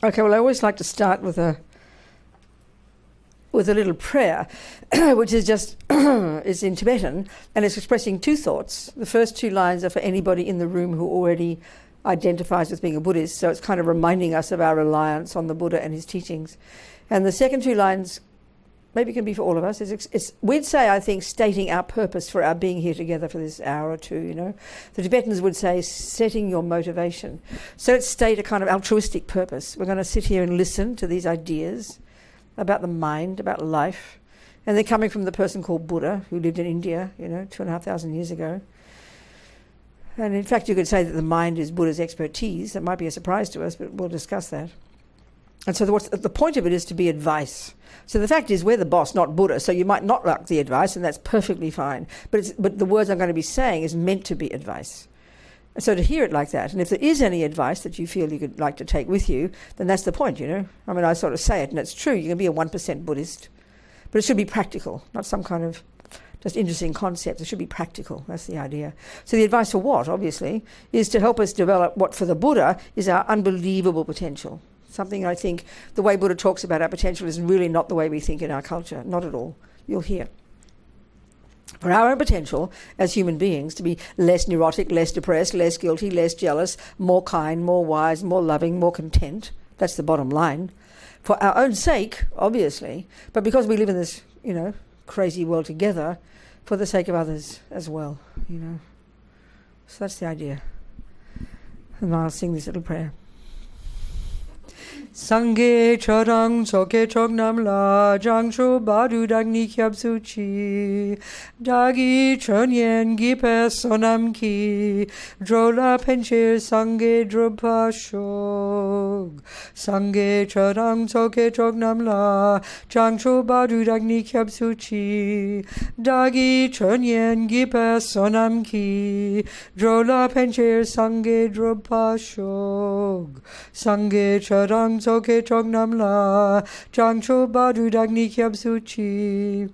Okay, well, I always like to start with a little prayer, which is just is in Tibetan, and it's expressing two thoughts. The first two lines are for anybody in the room who already identifies with being a Buddhist, so it's kind of reminding us of our reliance on the Buddha and his teachings. And the second two lines maybe can be for all of us. We'd say, I think, stating our purpose for our being here together for this hour or two, you know. The Tibetans would say setting your motivation. So let's state a kind of altruistic purpose. We're going to sit here and listen to these ideas about the mind, about life. And they're coming from the person called Buddha, who lived in India, 2,500 years ago. And in fact, you could say that the mind is Buddha's expertise. That might be a surprise to us, but we'll discuss that. And so the point of it is to be advice. So the fact is, we're the boss, not Buddha, so you might not like the advice, and that's perfectly fine. But the words I'm going to be saying is meant to be advice. So to hear it like that, and if there is any advice that you feel you could like to take with you, then that's the point, I mean, I sort of say it, and it's true. You can be a 1% Buddhist, but it should be practical, not some kind of just interesting concept. It should be practical. That's the idea. So the advice for what, obviously, is to help us develop what for the Buddha is our unbelievable potential. Something I think the way Buddha talks about our potential is really not the way we think in our culture. Not at all. You'll hear. For our own potential as human beings to be less neurotic, less depressed, less guilty, less jealous, more kind, more wise, more loving, more content. That's the bottom line. For our own sake, obviously, but because we live in this, crazy world together, for the sake of others as well, So that's the idea. And I'll sing this little prayer. Sangye charang choke chognam la jangcho badu dagni kyab suchi dagi chonyen gipe sonam ki drola penche sangye dropa shog sangye charang choke chognam la jangcho badu dagni kyab suchi dagi chonyen gipe sonam ki drola penche sangye dropa shog sangye charang Soke chognam la, jangcho badu dagni kyab suchi,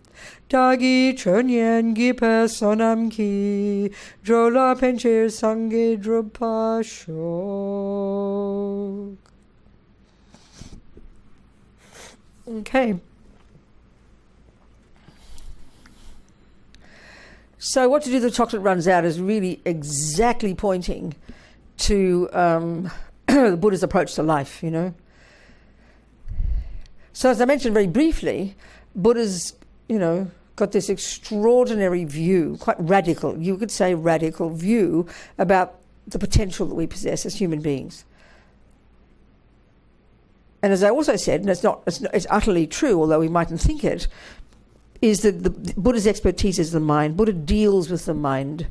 dagi chonyen gipe sonam ki, drola penche sangye dropa shok. Okay. So what to do the chocolate runs out is really exactly pointing to the Buddha's approach to life, So as I mentioned very briefly, Buddha's, got this extraordinary view, quite radical, you could say radical view about the potential that we possess as human beings. And as I also said, and it's utterly true, although we mightn't think it, is that the Buddha's expertise is the mind. Buddha deals with the mind.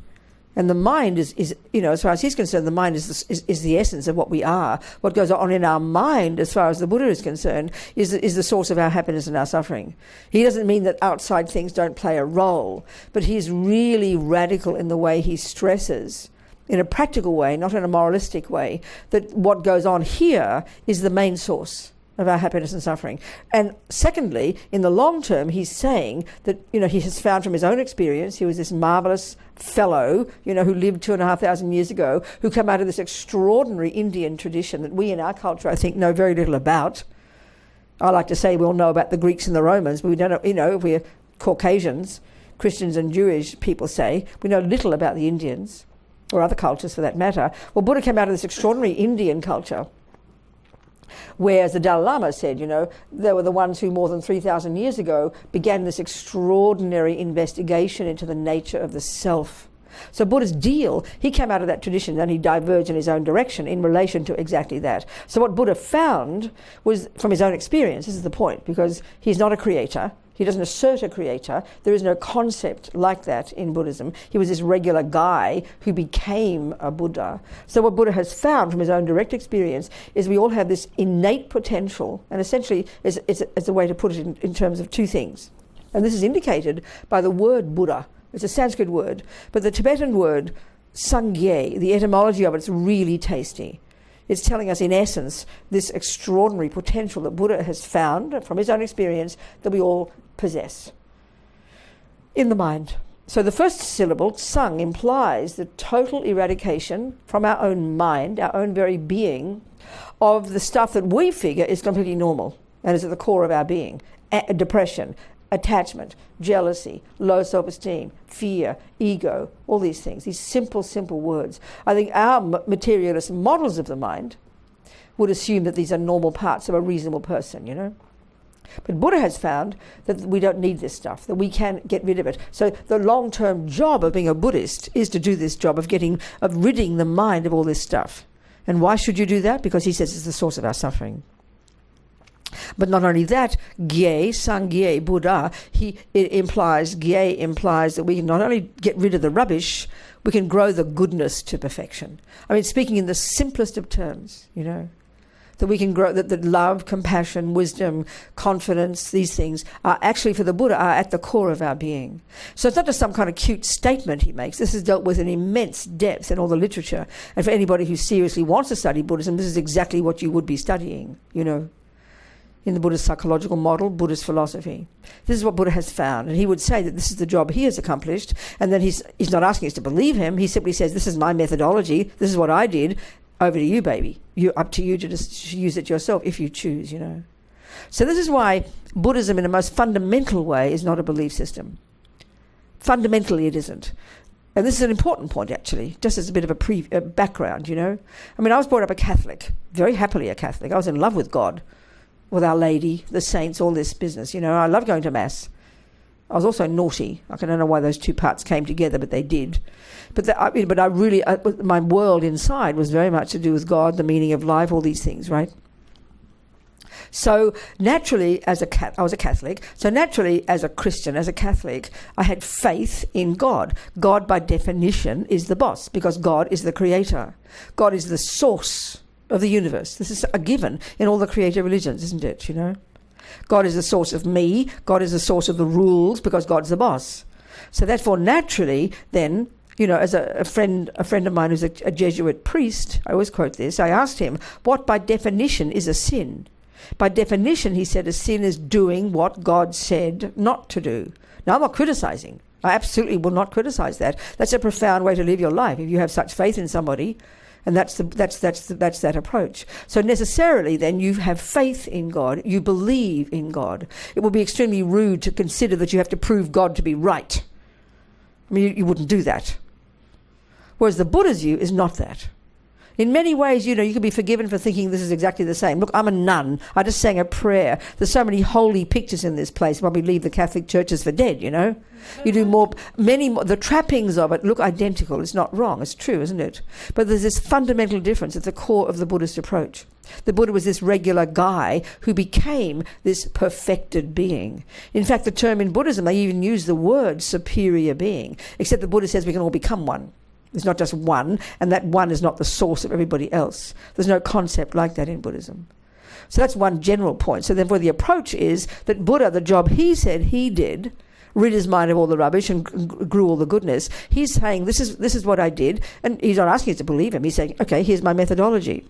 And the mind is as far as he's concerned, the mind is the essence of what we are. What goes on in our mind, as far as the Buddha is concerned, is the source of our happiness and our suffering. He doesn't mean that outside things don't play a role, but he's really radical in the way he stresses, in a practical way, not in a moralistic way, that what goes on here is the main source of our happiness and suffering. And secondly, in the long term, he's saying that, he has found from his own experience, he was this marvellous fellow, who lived 2,500 years ago, who came out of this extraordinary Indian tradition that we in our culture, I think, know very little about. I like to say we all know about the Greeks and the Romans, but we don't know, if we're Caucasians, Christians and Jewish people say, we know little about the Indians, or other cultures for that matter. Well, Buddha came out of this extraordinary Indian culture, where, as the Dalai Lama said, they were the ones who more than 3,000 years ago began this extraordinary investigation into the nature of the self. So Buddha's deal, he came out of that tradition and he diverged in his own direction in relation to exactly that. So what Buddha found was, from his own experience, this is the point, because he's not a creator, he doesn't assert a creator. There is no concept like that in Buddhism. He was this regular guy who became a Buddha. So what Buddha has found from his own direct experience is we all have this innate potential, and essentially it's a way to put it in terms of two things. And this is indicated by the word Buddha. It's a Sanskrit word, but the Tibetan word Sangye, the etymology of it's really tasty. It's telling us, in essence, this extraordinary potential that Buddha has found from his own experience that we all possess in the mind. So the first syllable, sang, implies the total eradication from our own mind, our own very being, of the stuff that we figure is completely normal and is at the core of our being. Depression, attachment, jealousy, low self-esteem, fear, ego, all these things, these simple words. I think our materialist models of the mind would assume that these are normal parts of a reasonable person, you know. But Buddha has found that we don't need this stuff, that we can get rid of it. So the long-term job of being a Buddhist is to do this job of ridding the mind of all this stuff. And why should you do that? Because he says it's the source of our suffering. But not only that, Gye, Sangye, Buddha, it implies that we can not only get rid of the rubbish, we can grow the goodness to perfection. I mean, speaking in the simplest of terms, you know, that we can grow, that love, compassion, wisdom, confidence, these things are actually, for the Buddha, are at the core of our being. So it's not just some kind of cute statement he makes. This is dealt with in immense depth in all the literature. And for anybody who seriously wants to study Buddhism, this is exactly what you would be studying, you know, in the Buddhist psychological model, Buddhist philosophy. This is what Buddha has found. And he would say that this is the job he has accomplished. And then he's not asking us to believe him. He simply says, this is my methodology. This is what I did. Over to you, baby. Up to you to just use it yourself if you choose, you know. So this is why Buddhism in the most fundamental way is not a belief system. Fundamentally it isn't. And this is an important point, actually, just as a bit of a background, you know. I mean, I was brought up a Catholic, very happily a Catholic. I was in love with God, with Our Lady, the saints, all this business, you know. I love going to Mass. I was also naughty. I don't know why those two parts came together, but they did. But my world inside was very much to do with God, the meaning of life, all these things, right? So naturally, I was a Catholic. So naturally, as a Christian, as a Catholic, I had faith in God. God, by definition, is the boss, because God is the creator. God is the source of the universe. This is a given in all the creator religions, isn't it, you know? God is the source of me. God is the source of the rules, because God's the boss. So therefore, naturally, then, you know, as a friend of mine who's a Jesuit priest, I always quote this, I asked him, what by definition is a sin? By definition, he said, a sin is doing what God said not to do. Now, I'm not criticizing. I absolutely will not criticize that. That's a profound way to live your life. If you have such faith in somebody, and that's that approach. So necessarily, then, you have faith in God. You believe in God. It would be extremely rude to consider that you have to prove God to be right. I mean, you wouldn't do that. Whereas the Buddha's view is not that. In many ways, you know, you can be forgiven for thinking this is exactly the same. Look, I'm a nun. I just sang a prayer. There's so many holy pictures in this place. Probably leave the Catholic churches for dead, you know. You do many more. The trappings of it look identical. It's not wrong. It's true, isn't it? But there's this fundamental difference at the core of the Buddhist approach. The Buddha was this regular guy who became this perfected being. In fact, the term in Buddhism, they even use the word superior being, except the Buddha says we can all become one. There's not just one, and that one is not the source of everybody else. There's no concept like that in Buddhism. So that's one general point. So therefore the approach is that Buddha, the job he said he did, rid his mind of all the rubbish and grew all the goodness. He's saying, this is what I did, and he's not asking us to believe him. He's saying, okay, here's my methodology.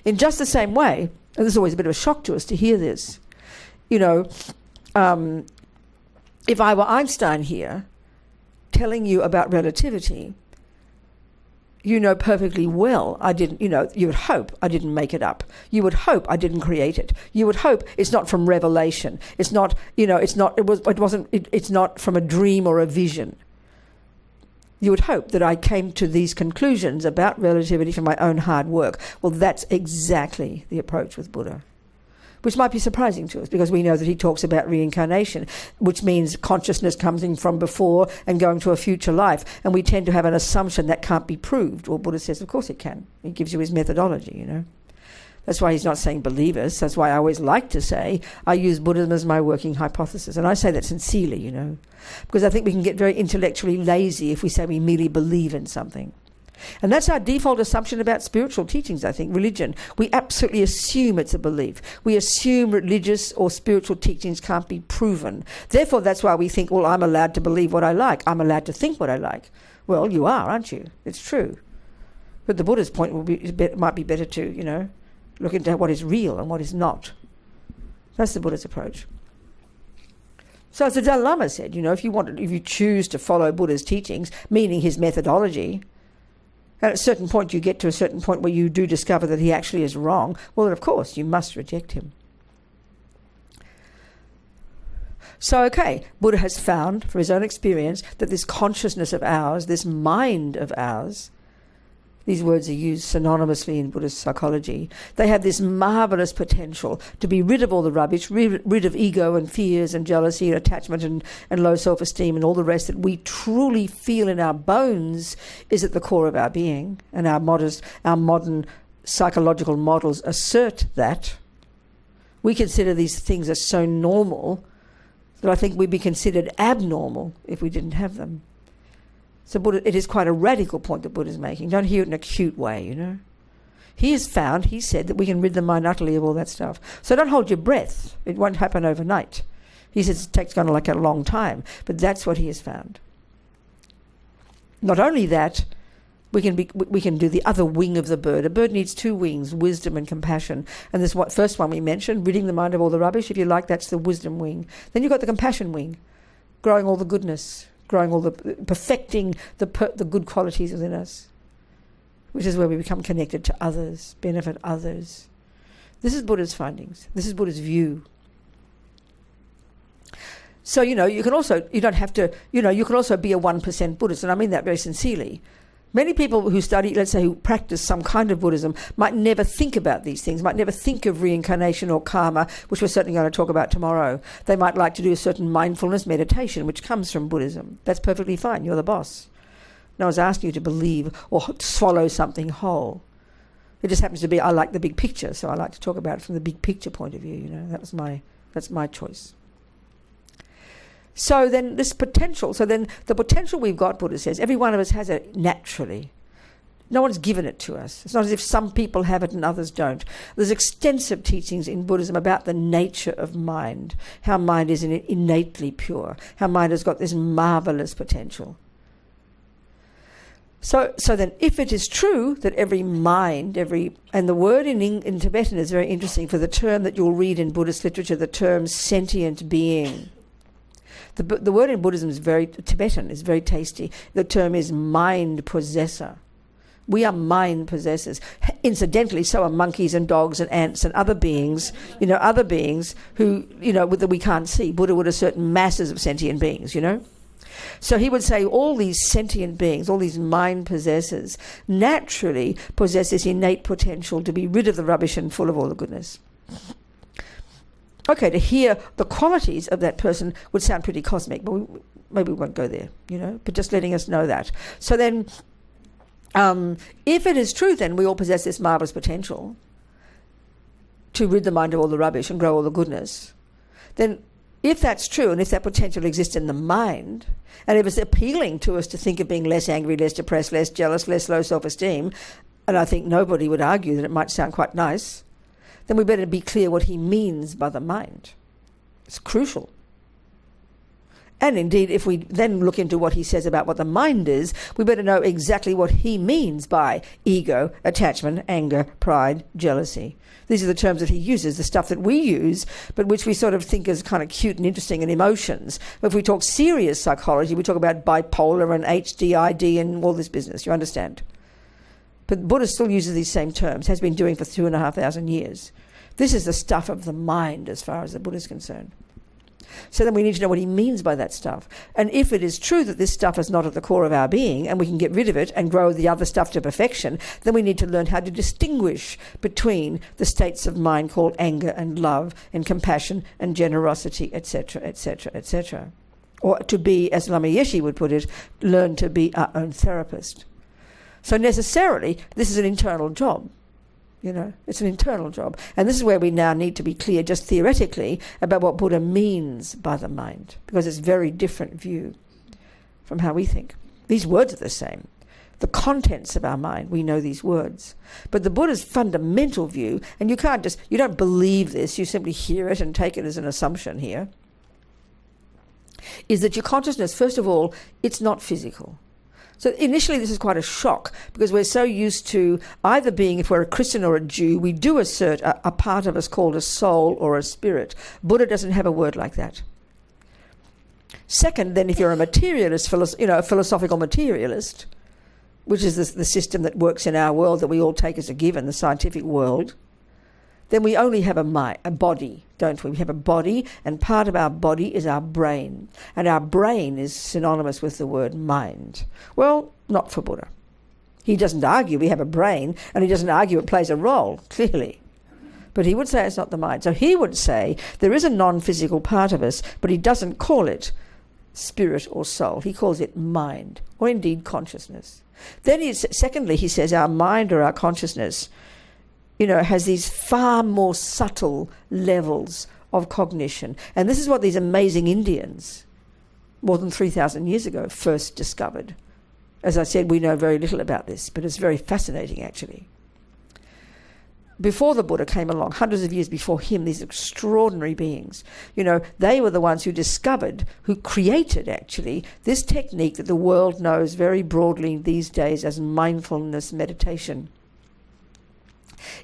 In just the same way, and this is always a bit of a shock to us to hear this, you know, if I were Einstein here telling you about relativity, you know perfectly well I didn't, you know, you would hope I didn't make it up. You would hope I didn't create it. You would hope it's not from revelation. It's not, you know, it's not from a dream or a vision. You would hope that I came to these conclusions about relativity from my own hard work. Well, that's exactly the approach with Buddha, which might be surprising to us because we know that he talks about reincarnation, which means consciousness coming from before and going to a future life. And we tend to have an assumption that can't be proved. Well, Buddha says, of course it can. He gives you his methodology, you know. That's why he's not saying believers. That's why I always like to say I use Buddhism as my working hypothesis. And I say that sincerely, you know, because I think we can get very intellectually lazy if we say we merely believe in something. And that's our default assumption about spiritual teachings, I think, religion. We absolutely assume it's a belief. We assume religious or spiritual teachings can't be proven. Therefore, that's why we think, well, I'm allowed to believe what I like. I'm allowed to think what I like. Well, you are, aren't you? It's true. But the Buddha's point might be better to, you know, look into what is real and what is not. That's the Buddha's approach. So as the Dalai Lama said, if you choose to follow Buddha's teachings, meaning his methodology, and at a certain point you get to a certain point where you do discover that he actually is wrong, well, then of course you must reject him. So, okay, Buddha has found from his own experience that this consciousness of ours, this mind of ours, these words are used synonymously in Buddhist psychology, they have this marvellous potential to be rid of all the rubbish, rid of ego and fears and jealousy and attachment and low self-esteem and all the rest that we truly feel in our bones is at the core of our being. And our modern psychological models assert that. We consider these things as so normal that I think we'd be considered abnormal if we didn't have them. So Buddha, it is quite a radical point that Buddha's making. Don't hear it in a cute way, He said that we can rid the mind utterly of all that stuff. So don't hold your breath. It won't happen overnight. He says it takes kind of like a long time, but that's what he has found. Not only that, we can do the other wing of the bird. A bird needs two wings, wisdom and compassion. And this first one we mentioned, ridding the mind of all the rubbish, if you like, that's the wisdom wing. Then you've got the compassion wing, growing all the goodness, perfecting the good qualities within us, which is where we become connected to others, benefit others. This is Buddha's findings. This is Buddha's view. So, you can also be a 1% Buddhist, and I mean that very sincerely. Many people who study, let's say, who practice some kind of Buddhism might never think about these things, might never think of reincarnation or karma, which we're certainly going to talk about tomorrow. They might like to do a certain mindfulness meditation, which comes from Buddhism. That's perfectly fine. You're the boss. No one's asking you to believe or swallow something whole. It just happens to be I like the big picture, so I like to talk about it from the big picture point of view. That's my choice. So then the potential we've got, Buddha says, every one of us has it naturally. No one's given it to us. It's not as if some people have it and others don't. There's extensive teachings in Buddhism about the nature of mind, how mind is innately pure, how mind has got this marvellous potential. So then if it is true that every mind, and the word in Tibetan is very interesting for the term that you'll read in Buddhist literature, the term sentient being. The word in Buddhism is Tibetan, is very tasty. The term is mind possessor. We are mind possessors. Incidentally, so are monkeys and dogs and ants and other beings, who, that we can't see. Buddha would assert masses of sentient beings, So he would say all these sentient beings, all these mind possessors, naturally possess this innate potential to be rid of the rubbish and full of all the goodness. Okay, to hear the qualities of that person would sound pretty cosmic, but maybe we won't go there, but just letting us know that. So then, if it is true, then we all possess this marvellous potential to rid the mind of all the rubbish and grow all the goodness. Then if that's true, and if that potential exists in the mind, and if it's appealing to us to think of being less angry, less depressed, less jealous, less low self-esteem, and I think nobody would argue that it might sound quite nice, then we better be clear what he means by the mind. It's crucial. And indeed, if we then look into what he says about what the mind is, we better know exactly what he means by ego, attachment, anger, pride, jealousy. These are the terms that he uses, the stuff that we use, but which we sort of think is kind of cute and interesting, and emotions. But if we talk serious psychology, we talk about bipolar and HDID and all this business, you understand? But Buddha still uses these same terms, has been doing for 2,500 years. This is the stuff of the mind as far as the Buddha is concerned. So then we need to know what he means by that stuff. And if it is true that this stuff is not at the core of our being and we can get rid of it and grow the other stuff to perfection, then we need to learn how to distinguish between the states of mind called anger and love and compassion and generosity, etc., etc., etc. Or to be, as Lama Yeshe would put it, learn to be our own therapist. So necessarily, this is an internal job. It's an internal job. And this is where we now need to be clear, just theoretically, about what Buddha means by the mind, because it's a very different view from how we think. These words are the same. The contents of our mind, we know these words. But the Buddha's fundamental view, and you don't believe this, you simply hear it and take it as an assumption here, is that your consciousness, first of all, it's not physical. So initially this is quite a shock because we're so used to either being, if we're a Christian or a Jew, we do assert a part of us called a soul or a spirit. Buddha doesn't have a word like that. Second, then, if you're a materialist, a philosophical materialist, which is the system that works in our world that we all take as a given, the scientific world, then we only have a body, don't we? We have a body, and part of our body is our brain. And our brain is synonymous with the word mind. Well, not for Buddha. He doesn't argue we have a brain, and he doesn't argue it plays a role, clearly. But he would say it's not the mind. So he would say there is a non-physical part of us, but he doesn't call it spirit or soul. He calls it mind, or indeed consciousness. Then secondly, he says our mind or our consciousness, has these far more subtle levels of cognition. And this is what these amazing Indians, more than 3,000 years ago, first discovered. As I said, we know very little about this, but it's very fascinating, actually. Before the Buddha came along, hundreds of years before him, these extraordinary beings, they were the ones who created, actually, this technique that the world knows very broadly these days as mindfulness meditation.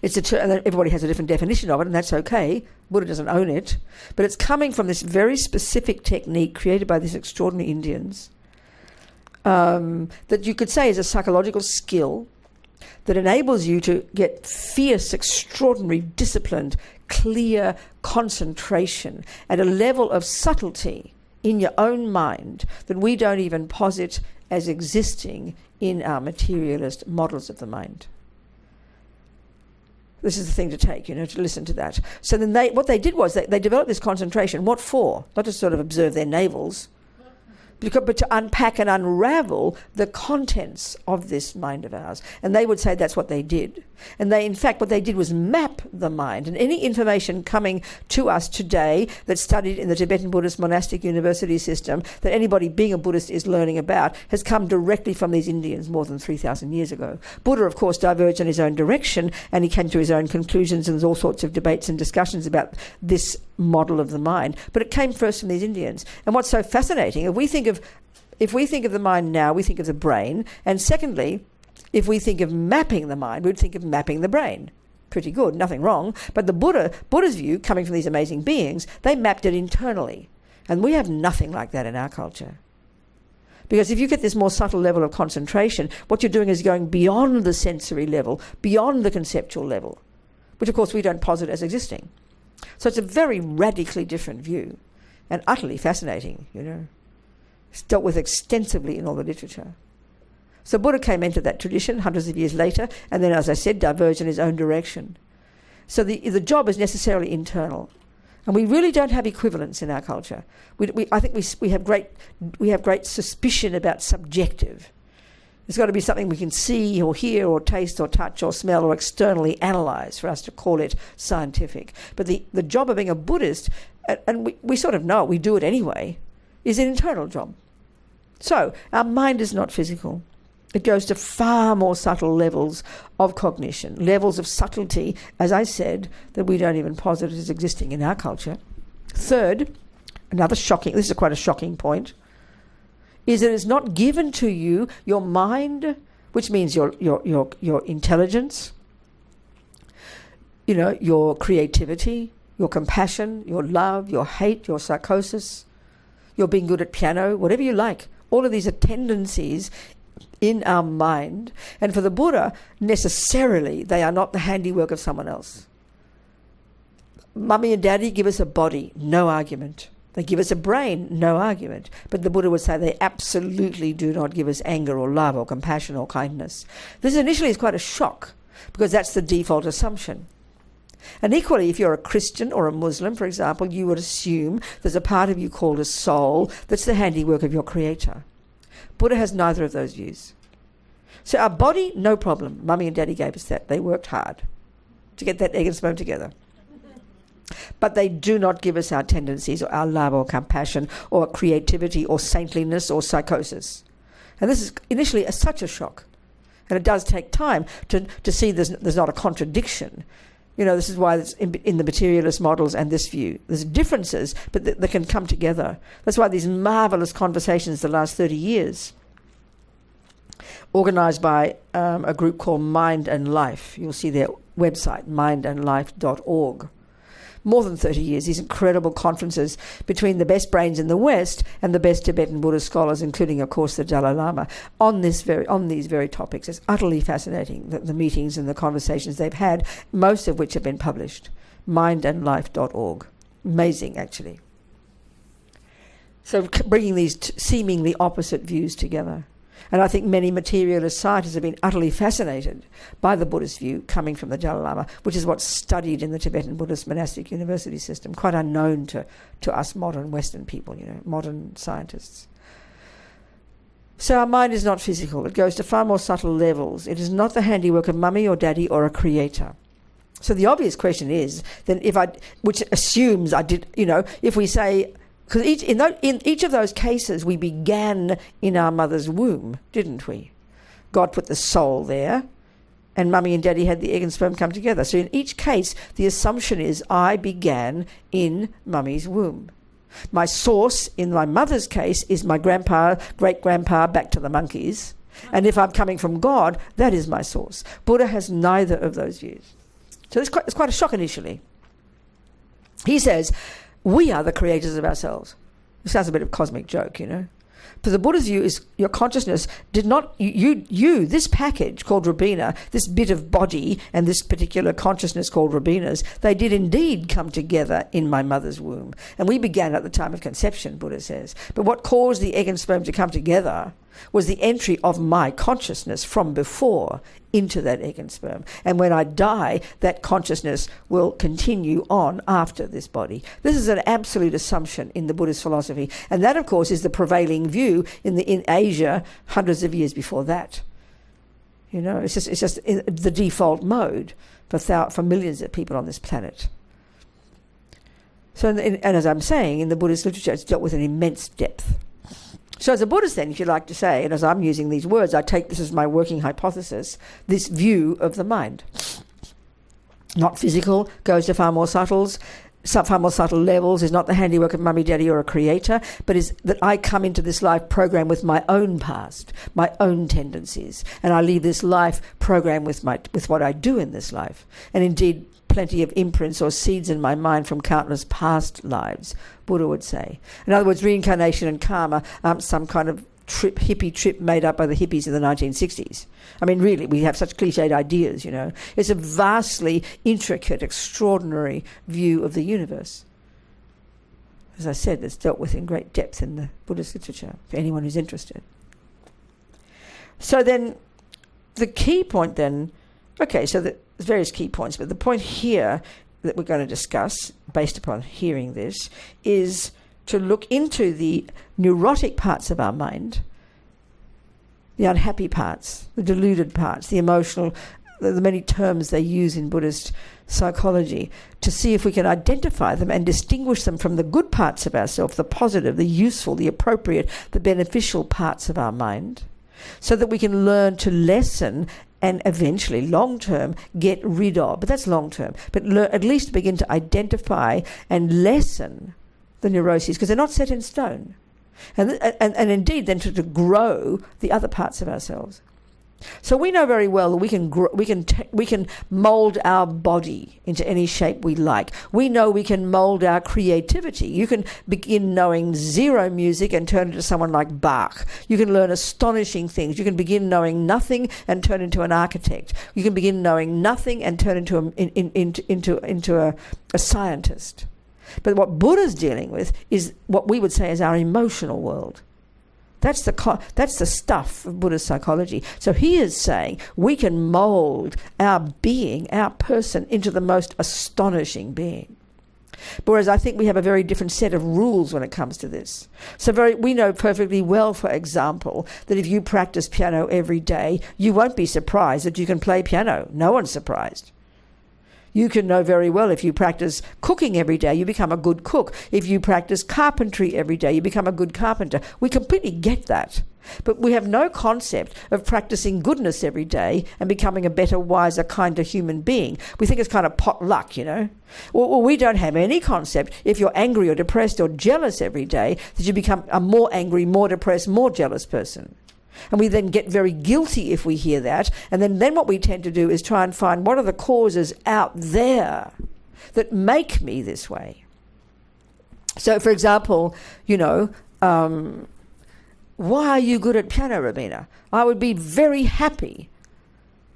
And everybody has a different definition of it, and that's okay. Buddha doesn't own it. But it's coming from this very specific technique created by these extraordinary Indians that you could say is a psychological skill that enables you to get fierce, extraordinary, disciplined, clear concentration at a level of subtlety in your own mind that we don't even posit as existing in our materialist models of the mind. This is the thing to take, to listen to that. So then what they did was they developed this concentration. What for? Not to sort of observe their navels, but to unpack and unravel the contents of this mind of ours. And they would say that's what they did. And in fact, what they did was map the mind. And any information coming to us today that's studied in the Tibetan Buddhist monastic university system that anybody being a Buddhist is learning about has come directly from these Indians more than 3,000 years ago. Buddha, of course, diverged in his own direction, and he came to his own conclusions, and there's all sorts of debates and discussions about this model of the mind. But it came first from these Indians. And what's so fascinating, if we think of the mind now, we think of the brain. And secondly, if we think of mapping the mind, we'd think of mapping the brain. Pretty good, nothing wrong. But the Buddha's view, coming from these amazing beings, they mapped it internally. And we have nothing like that in our culture. Because if you get this more subtle level of concentration, what you're doing is going beyond the sensory level, beyond the conceptual level, which of course we don't posit as existing. So it's a very radically different view and utterly fascinating, It's dealt with extensively in all the literature. So Buddha came into that tradition hundreds of years later, and then, as I said, diverged in his own direction. So the job is necessarily internal. And we really don't have equivalents in our culture. I think we have great suspicion about subjective. There's got to be something we can see or hear or taste or touch or smell or externally analyse for us to call it scientific. But the job of being a Buddhist, and we sort of know it, we do it anyway, is an internal job. So our mind is not physical. It goes to far more subtle levels of cognition, levels of subtlety, as I said, that we don't even posit as existing in our culture. Third, this is quite a shocking point, is that it's not given to you, your mind, which means your intelligence, your creativity, your compassion, your love, your hate, your psychosis, your being good at piano, whatever you like. All of these are tendencies in our mind. And for the Buddha, necessarily, they are not the handiwork of someone else. Mummy and Daddy give us a body, no argument. They give us a brain, no argument. But the Buddha would say they absolutely do not give us anger or love or compassion or kindness. This initially is quite a shock, because that's the default assumption. And equally, if you're a Christian or a Muslim, for example, you would assume there's a part of you called a soul that's the handiwork of your creator. Buddha has neither of those views. So our body, no problem. Mummy and Daddy gave us that. They worked hard to get that egg and sperm together. But they do not give us our tendencies or our love or compassion or creativity or saintliness or psychosis. And this is initially such a shock. And it does take time to see there's not a contradiction. This is why it's in the materialist models and this view. There's differences, but they can come together. That's why these marvellous conversations the last 30 years, organised by a group called Mind and Life. You'll see their website, mindandlife.org. more than 30 years, these incredible conferences between the best brains in the West and the best Tibetan Buddhist scholars, including, of course, the Dalai Lama, on these very topics. It's utterly fascinating, the meetings and the conversations they've had, most of which have been published. mindandlife.org. Amazing, actually. So bringing these seemingly opposite views together. And I think many materialist scientists have been utterly fascinated by the Buddhist view coming from the Dalai Lama, which is what's studied in the Tibetan Buddhist monastic university system, quite unknown to us modern Western people, modern scientists. So our mind is not physical. It goes to far more subtle levels. It is not the handiwork of mummy or daddy or a creator. So the obvious question is, then which assumes I did, if we say, because in each of those cases we began in our mother's womb, didn't we? God put the soul there, and mummy and daddy had the egg and sperm come together. So in each case, the assumption is I began in mummy's womb. My source in my mother's case is my grandpa, great-grandpa, back to the monkeys. And if I'm coming from God, that is my source. Buddha has neither of those views. So it's quite a shock initially. He says, we are the creators of ourselves. It sounds a bit of a cosmic joke, For the Buddha's view is your consciousness did not, this package called Robina, this bit of body and this particular consciousness called Robina's, they did indeed come together in my mother's womb. And we began at the time of conception, Buddha says. But what caused the egg and sperm to come together was the entry of my consciousness from before into that egg and sperm. And when I die, that consciousness will continue on after this body. This is an absolute assumption in the Buddhist philosophy. And that, of course, is the prevailing view in Asia hundreds of years before that. It's just the default mode for millions of people on this planet. So, and as I'm saying, in the Buddhist literature, it's dealt with an immense depth. So as a Buddhist then, if you like to say, and as I'm using these words, I take this as my working hypothesis, this view of the mind. Not physical, goes to far more subtle levels, is not the handiwork of mummy, daddy or a creator, but is that I come into this life programmed with my own past, my own tendencies, and I leave this life programmed with what I do in this life. And indeed, plenty of imprints or seeds in my mind from countless past lives, Buddha would say. In other words, reincarnation and karma aren't some kind of hippie trip made up by the hippies in the 1960s. I mean, really, we have such cliched ideas, It's a vastly intricate, extraordinary view of the universe. As I said, it's dealt with in great depth in the Buddhist literature, for anyone who's interested. So then, the key point then, so there's various key points, but the point here that we're going to discuss, based upon hearing this, is to look into the neurotic parts of our mind, the unhappy parts, the deluded parts, the emotional, the many terms they use in Buddhist psychology, to see if we can identify them and distinguish them from the good parts of ourselves, the positive, the useful, the appropriate, the beneficial parts of our mind, so that we can learn to lessen and eventually, long-term, get rid of. But that's long-term. But at least begin to identify and lessen the neuroses, because they're not set in stone. And indeed, then to grow the other parts of ourselves. So we know very well that we can mold our body into any shape we like. We know we can mold our creativity. You can begin knowing zero music and turn into someone like Bach. You can learn astonishing things. You can begin knowing nothing and turn into an architect. You can begin knowing nothing and turn into a scientist. But what Buddha's dealing with is what we would say is our emotional world. That's the stuff of Buddhist psychology. So he is saying we can mold our being, our person, into the most astonishing being. Whereas I think we have a very different set of rules when it comes to this. So we know perfectly well, for example, that if you practice piano every day, you won't be surprised that you can play piano. No one's surprised. You can know very well if you practice cooking every day, you become a good cook. If you practice carpentry every day, you become a good carpenter. We completely get that. But we have no concept of practicing goodness every day and becoming a better, wiser, kinder human being. We think it's kind of pot luck, Well, we don't have any concept, if you're angry or depressed or jealous every day, that you become a more angry, more depressed, more jealous person. And we then get very guilty if we hear that. And then what we tend to do is try and find what are the causes out there that make me this way. So, for example, why are you good at piano, Robina? I would be very happy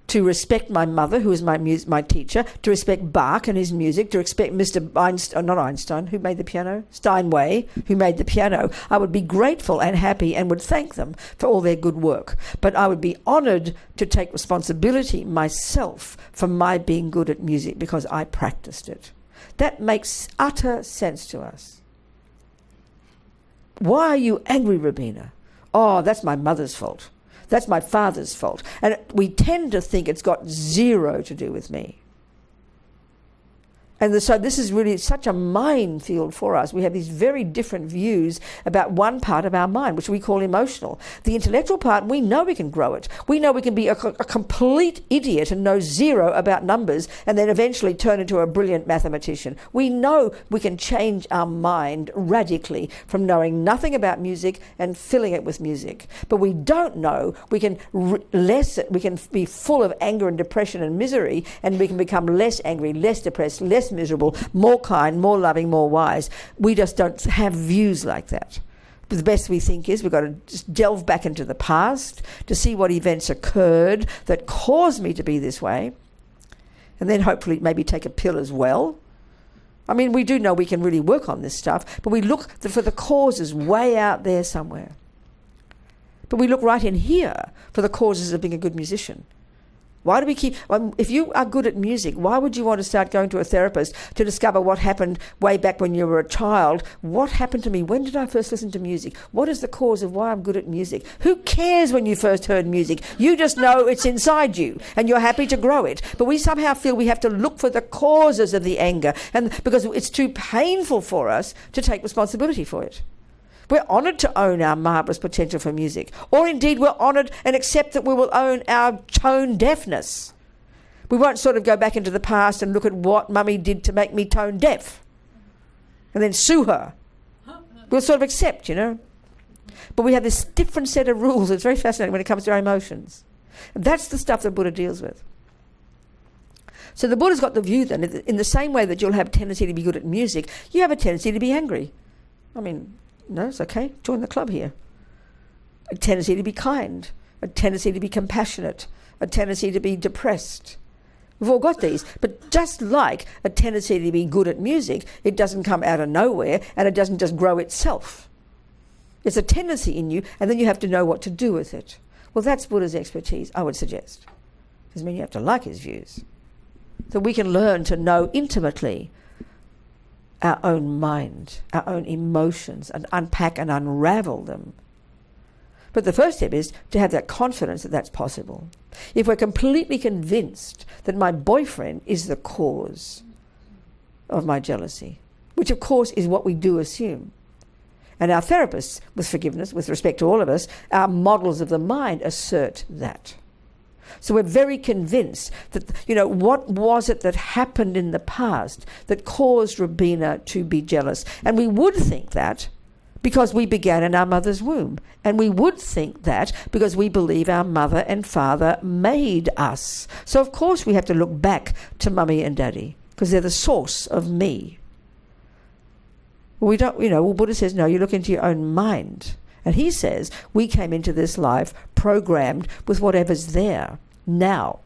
to respect my mother, who is my teacher, to respect Bach and his music, to respect Mr. Einstein, not Einstein, who made the piano, Steinway, who made the piano. I would be grateful and happy and would thank them for all their good work. But I would be honoured to take responsibility myself for my being good at music because I practiced it. That makes utter sense to us. Why are you angry, Robina? Oh, that's my mother's fault. That's my father's fault. And we tend to think it's got zero to do with me. And so this is really such a minefield for us. We have these very different views about one part of our mind, which we call emotional. The intellectual part, we know we can grow it. We know we can be a complete idiot and know zero about numbers and then eventually turn into a brilliant mathematician. We know we can change our mind radically from knowing nothing about music and filling it with music. But we don't know we can we can be full of anger and depression and misery, and we can become less angry, less depressed, less miserable, more kind, more loving, more wise. We just don't have views like that. But the best we think is we've got to just delve back into the past to see what events occurred that caused me to be this way, and then hopefully maybe take a pill as well. I mean, we do know we can really work on this stuff, but we look for the causes way out there somewhere. But we look right in here for the causes of being a good musician. Why do we keep... if you are good at music, why would you want to start going to a therapist to discover what happened way back when you were a child? What happened to me? When did I first listen to music? What is the cause of why I'm good at music? Who cares when you first heard music? You just know it's inside you and you're happy to grow it. But we somehow feel we have to look for the causes of the anger, and because it's too painful for us to take responsibility for it. We're honoured to own our marvellous potential for music. Or indeed we're honoured and accept that we will own our tone deafness. We won't sort of go back into the past and look at what Mummy did to make me tone deaf and then sue her. We'll sort of accept, But we have this different set of rules. It's very fascinating when it comes to our emotions. And that's the stuff that Buddha deals with. So the Buddha's got the view then, in the same way that you'll have a tendency to be good at music, you have a tendency to be angry. I mean... no, it's okay. Join the club here. A tendency to be kind. A tendency to be compassionate. A tendency to be depressed. We've all got these. But just like a tendency to be good at music, it doesn't come out of nowhere and it doesn't just grow itself. It's a tendency in you, and then you have to know what to do with it. Well, that's Buddha's expertise, I would suggest. Doesn't mean you have to like his views. So we can learn to know intimately our own mind, our own emotions, and unpack and unravel them. But the first step is to have that confidence that that's possible. If we're completely convinced that my boyfriend is the cause of my jealousy, which of course is what we do assume, and our therapists, with forgiveness, with respect to all of us, our models of the mind assert that. So we're very convinced that, what was it that happened in the past that caused Robina to be jealous? And we would think that because we began in our mother's womb. And we would think that because we believe our mother and father made us. So of course we have to look back to Mummy and Daddy because they're the source of me. We don't, Buddha says, no, you look into your own mind. And he says we came into this life programmed with whatever's there now.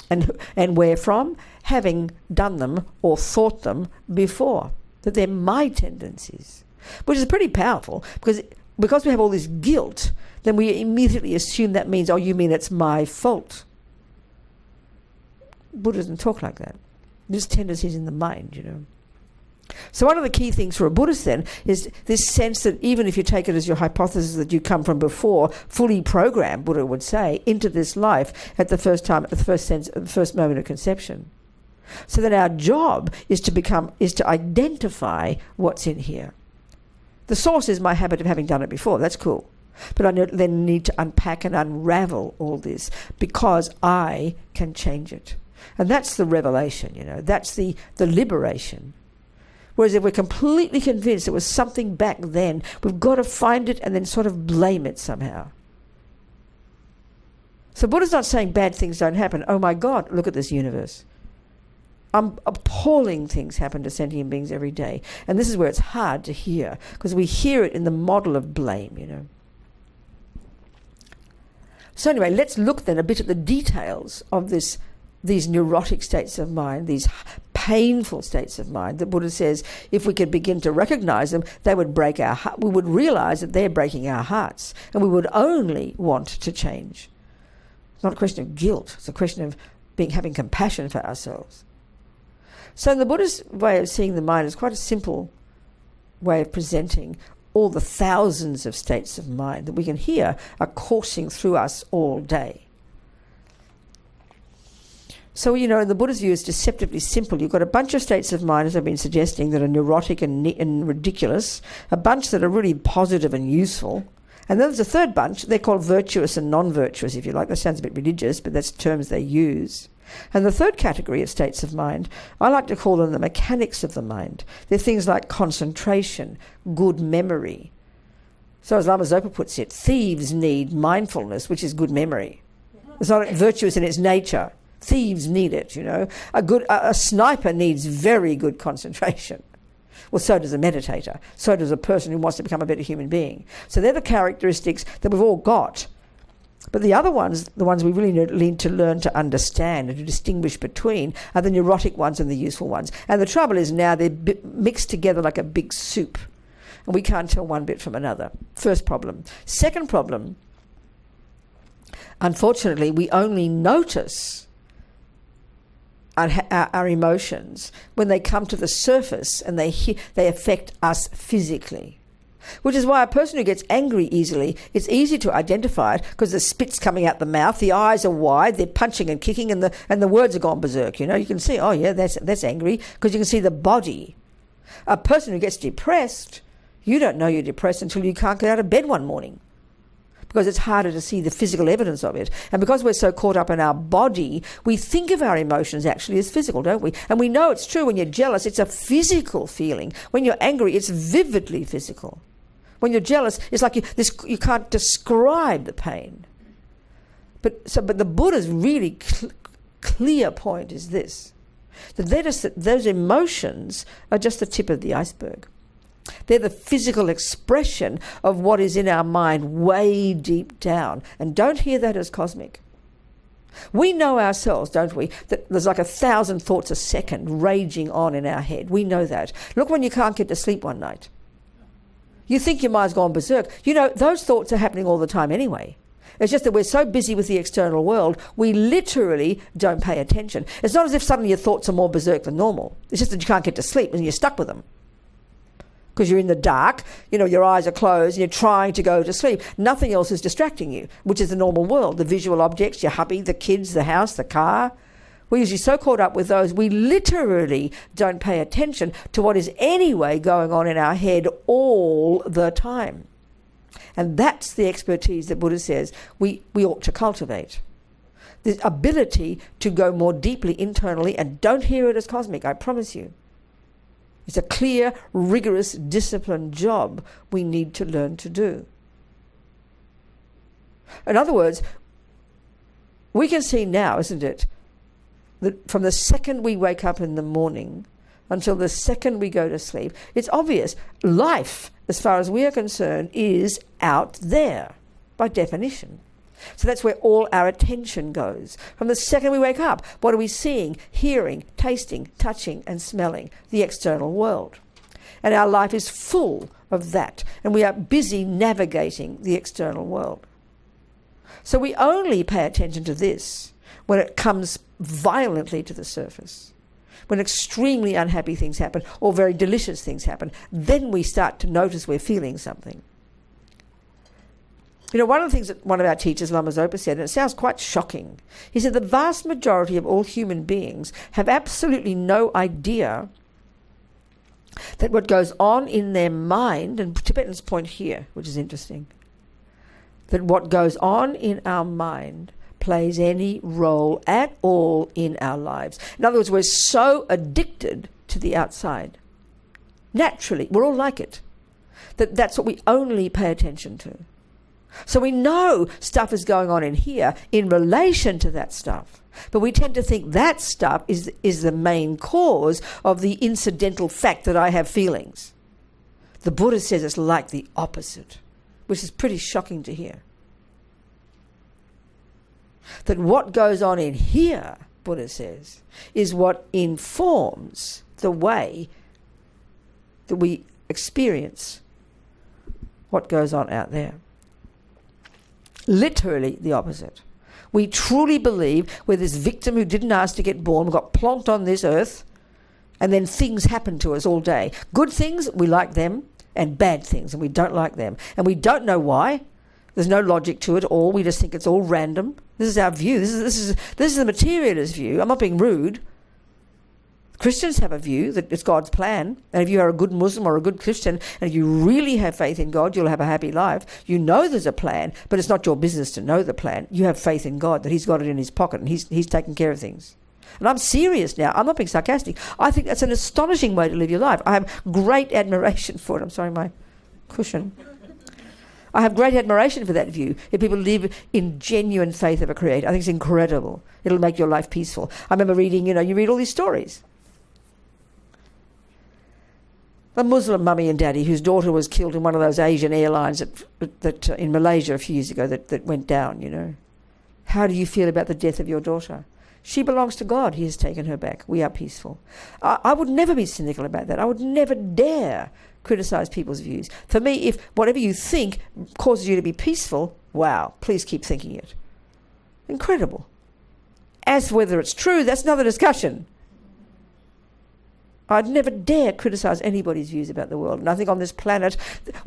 And where from? Having done them or thought them before. That they're my tendencies. Which is pretty powerful because we have all this guilt, then we immediately assume that means, oh, you mean it's my fault. Buddha doesn't talk like that. There's tendencies in the mind, So one of the key things for a Buddhist then is this sense that even if you take it as your hypothesis that you come from before, fully programmed, Buddha would say, into this life at the first time, at the first moment of conception. So that our job is to identify what's in here. The source is my habit of having done it before. That's cool. But I then need to unpack and unravel all this because I can change it. And that's the revelation, That's the liberation. Whereas if we're completely convinced it was something back then, we've got to find it and then sort of blame it somehow. So Buddha's not saying bad things don't happen. Oh my God, look at this universe. appalling things happen to sentient beings every day. And this is where it's hard to hear, because we hear it in the model of blame, you know. So anyway, let's look then a bit at the details of these neurotic states of mind, these painful states of mind that Buddha says if we could begin to recognize them, they would break our heart. We would realize that they're breaking our hearts, and we would only want to change. It's not a question of guilt. It's a question of having compassion for ourselves. So the Buddha's way of seeing the mind is quite a simple way of presenting all the thousands of states of mind that we can hear are coursing through us all day. So, you know, the Buddha's view is deceptively simple. You've got a bunch of states of mind, as I've been suggesting, that are neurotic and ridiculous, a bunch that are really positive and useful, and then there's a third bunch. They're called virtuous and non-virtuous, if you like. That sounds a bit religious, but that's terms they use. And the third category of states of mind, I like to call them the mechanics of the mind. They're things like concentration, good memory. So as Lama Zopa puts it, thieves need mindfulness, which is good memory. It's not virtuous in its nature. Thieves need it, you know. A sniper needs very good concentration. Well, so does a meditator. So does a person who wants to become a better human being. So they're the characteristics that we've all got. But the other ones, the ones we really need to learn to understand and to distinguish between, are the neurotic ones and the useful ones. And the trouble is now they're mixed together like a big soup. And we can't tell one bit from another. First problem. Second problem, unfortunately, we only notice our emotions when they come to the surface and they affect us physically. Which is why a person who gets angry easily, it's easy to identify it because the spit's coming out the mouth, the eyes are wide, they're punching and kicking, and the words are gone berserk. You know, you can see, oh yeah, that's angry, because you can see the body. A person who gets depressed, you don't know you're depressed until you can't get out of bed one morning, because it's harder to see the physical evidence of it. And because we're so caught up in our body, we think of our emotions actually as physical, don't we? And we know it's true. When you're jealous, it's a physical feeling. When you're angry, it's vividly physical. When you're jealous, it's like you can't describe the pain. But the Buddha's really clear point is this, that those emotions are just the tip of the iceberg. They're the physical expression of what is in our mind way deep down. And don't hear that as cosmic. We know ourselves, don't we, that there's like 1,000 thoughts a second raging on in our head. We know that. Look when you can't get to sleep one night. You think your mind's gone berserk. You know, those thoughts are happening all the time anyway. It's just that we're so busy with the external world, we literally don't pay attention. It's not as if suddenly your thoughts are more berserk than normal. It's just that you can't get to sleep and you're stuck with them. Because you're in the dark, you know, your eyes are closed and you're trying to go to sleep. Nothing else is distracting you, which is the normal world. The visual objects, your hubby, the kids, the house, the car. We're usually so caught up with those, we literally don't pay attention to what is anyway going on in our head all the time. And that's the expertise that Buddha says we ought to cultivate. The ability to go more deeply internally, and don't hear it as cosmic, I promise you. It's a clear, rigorous, disciplined job we need to learn to do. In other words, we can see now, isn't it, that from the second we wake up in the morning until the second we go to sleep, it's obvious life, as far as we are concerned, is out there by definition. So that's where all our attention goes. From the second we wake up, what are we seeing, hearing, tasting, touching and smelling? The external world. And our life is full of that. And we are busy navigating the external world. So we only pay attention to this when it comes violently to the surface. When extremely unhappy things happen or very delicious things happen, then we start to notice we're feeling something. You know, one of the things that one of our teachers, Lama Zopa, said, and it sounds quite shocking, he said the vast majority of all human beings have absolutely no idea that what goes on in their mind, and Tibetan's point here, which is interesting, that what goes on in our mind plays any role at all in our lives. In other words, we're so addicted to the outside. Naturally, we're all like it. That's what we only pay attention to. So we know stuff is going on in here in relation to that stuff. But we tend to think that stuff is the main cause of the incidental fact that I have feelings. The Buddha says it's like the opposite, which is pretty shocking to hear. That what goes on in here, Buddha says, is what informs the way that we experience what goes on out there. Literally the opposite. We truly believe we're this victim who didn't ask to get born, got plonked on this earth, and then things happen to us all day. Good things, we like them, and bad things, and we don't like them. And we don't know why. There's no logic to it all. We just think it's all random. This is our view. This is the materialist view. I'm not being rude. Christians have a view that it's God's plan, and if you are a good Muslim or a good Christian, and if you really have faith in God, you'll have a happy life. You know there's a plan, but it's not your business to know the plan. You have faith in God, that he's got it in his pocket, and he's taking care of things. And I'm serious now. I'm not being sarcastic. I think that's an astonishing way to live your life. I have great admiration for it. I'm sorry, my cushion. I have great admiration for that view. If people live in genuine faith of a creator, I think it's incredible. It'll make your life peaceful. I remember reading, you read all these stories. A Muslim mummy and daddy whose daughter was killed in one of those Asian airlines that in Malaysia a few years ago that went down, How do you feel about the death of your daughter? She belongs to God. He has taken her back. We are peaceful. I would never be cynical about that. I would never dare criticize people's views. For me, if whatever you think causes you to be peaceful, wow, please keep thinking it. Incredible. As for whether it's true, that's another discussion. I'd never dare criticize anybody's views about the world. And I think on this planet,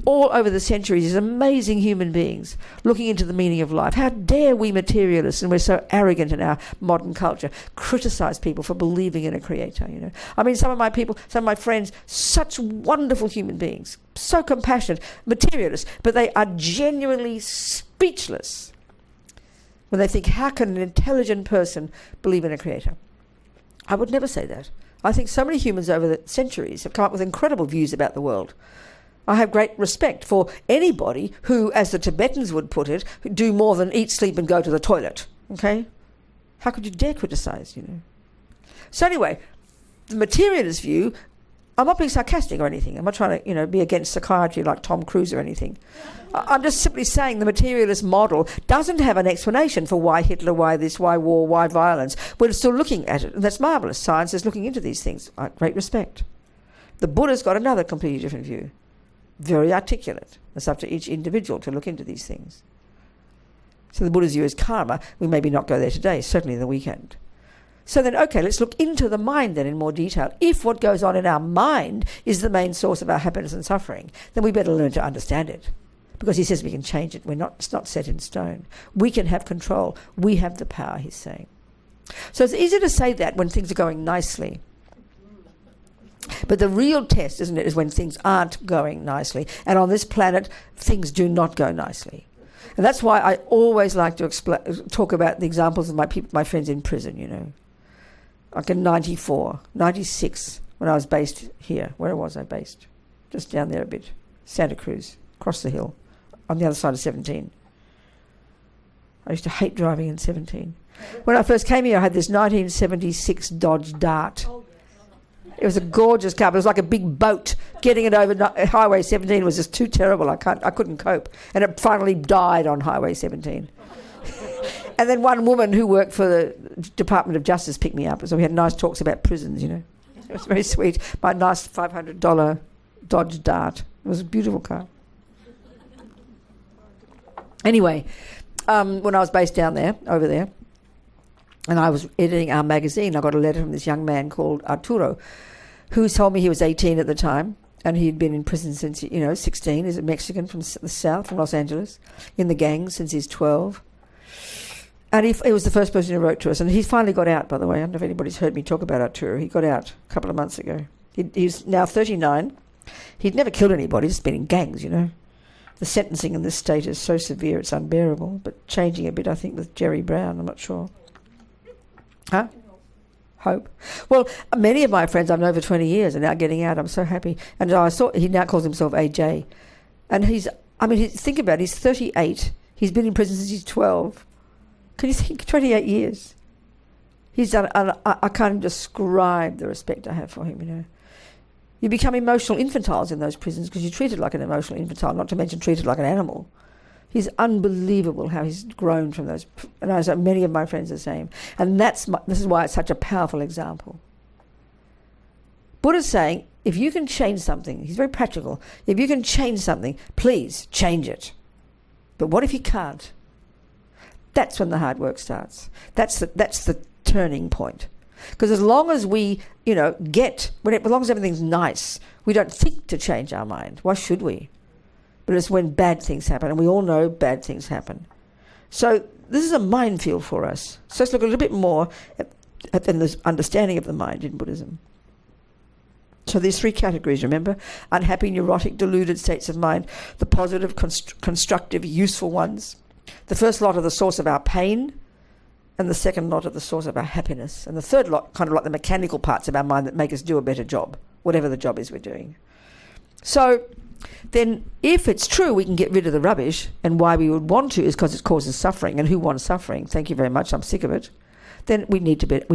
all over the centuries, there's amazing human beings looking into the meaning of life. How dare we materialists, and we're so arrogant in our modern culture, criticize people for believing in a creator, I mean, some of my friends, such wonderful human beings, so compassionate, materialists, but they are genuinely speechless when they think, how can an intelligent person believe in a creator? I would never say that. I think so many humans over the centuries have come up with incredible views about the world. I have great respect for anybody who, as the Tibetans would put it, do more than eat, sleep and go to the toilet. Okay? How could you dare criticize, So anyway, the materialist view, I'm not being sarcastic or anything. I'm not trying to, be against psychiatry like Tom Cruise or anything. I'm just simply saying the materialist model doesn't have an explanation for why Hitler, why this, why war, why violence. We're still looking at it, and that's marvellous. Science is looking into these things. Great respect. The Buddha's got another completely different view. Very articulate. It's up to each individual to look into these things. So the Buddha's view is karma. We maybe not go there today, certainly the weekend. So then, okay, let's look into the mind then in more detail. If what goes on in our mind is the main source of our happiness and suffering, then we better learn to understand it. Because he says we can change it. It's not set in stone. We can have control. We have the power, he's saying. So it's easy to say that when things are going nicely. But the real test, isn't it, is when things aren't going nicely. And on this planet, things do not go nicely. And that's why I always like to talk about the examples of my friends in prison, Like in 94, 96, when I was based here. Where was I based? Just down there a bit. Santa Cruz, across the hill, on the other side of 17. I used to hate driving in 17. When I first came here, I had this 1976 Dodge Dart. It was a gorgeous car, but it was like a big boat. Getting it over Highway 17 was just too terrible. I couldn't cope. And it finally died on Highway 17. And then one woman who worked for the Department of Justice picked me up. So we had nice talks about prisons, It was very sweet. My nice $500 Dodge Dart. It was a beautiful car. Anyway, when I was based over there, and I was editing our magazine, I got a letter from this young man called Arturo, who told me he was 18 at the time, and he'd been in prison since, 16. He's a Mexican from the south, from Los Angeles, in the gangs since he's 12. And he was the first person who wrote to us. And he finally got out, by the way. I don't know if anybody's heard me talk about Arturo. He got out a couple of months ago. He's now 39. He'd never killed anybody, just been in gangs, The sentencing in this state is so severe, it's unbearable. But changing a bit, I think, with Jerry Brown, I'm not sure. Huh? Hope. Well, many of my friends I've known for 20 years are now getting out. I'm so happy. And I saw he now calls himself AJ. And he's I mean, think about it. He's 38. He's been in prison since he's 12. Can you think? 28 years. He's done. I can't describe the respect I have for him. You know, you become emotional infantiles in those prisons because you're treated like an emotional infantile, not to mention treated like an animal. He's unbelievable how he's grown from those. And I know many of my friends are the same. And this is why it's such a powerful example. Buddha's saying, if you can change something, he's very practical. If you can change something, please change it. But what if you can't? That's when the hard work starts. That's the turning point. Because as long as we, as long as everything's nice, we don't think to change our mind. Why should we? But it's when bad things happen, and we all know bad things happen. So this is a minefield for us. So let's look a little bit more at the understanding of the mind in Buddhism. So there's 3 categories, remember? Unhappy, neurotic, deluded states of mind. The positive, constructive, useful ones. The first lot are the source of our pain, and the second lot are the source of our happiness. And the third lot, kind of like the mechanical parts of our mind that make us do a better job, whatever the job is we're doing. So then if it's true we can get rid of the rubbish, and why we would want to is because it causes suffering, and who wants suffering? Thank you very much, I'm sick of it. Then we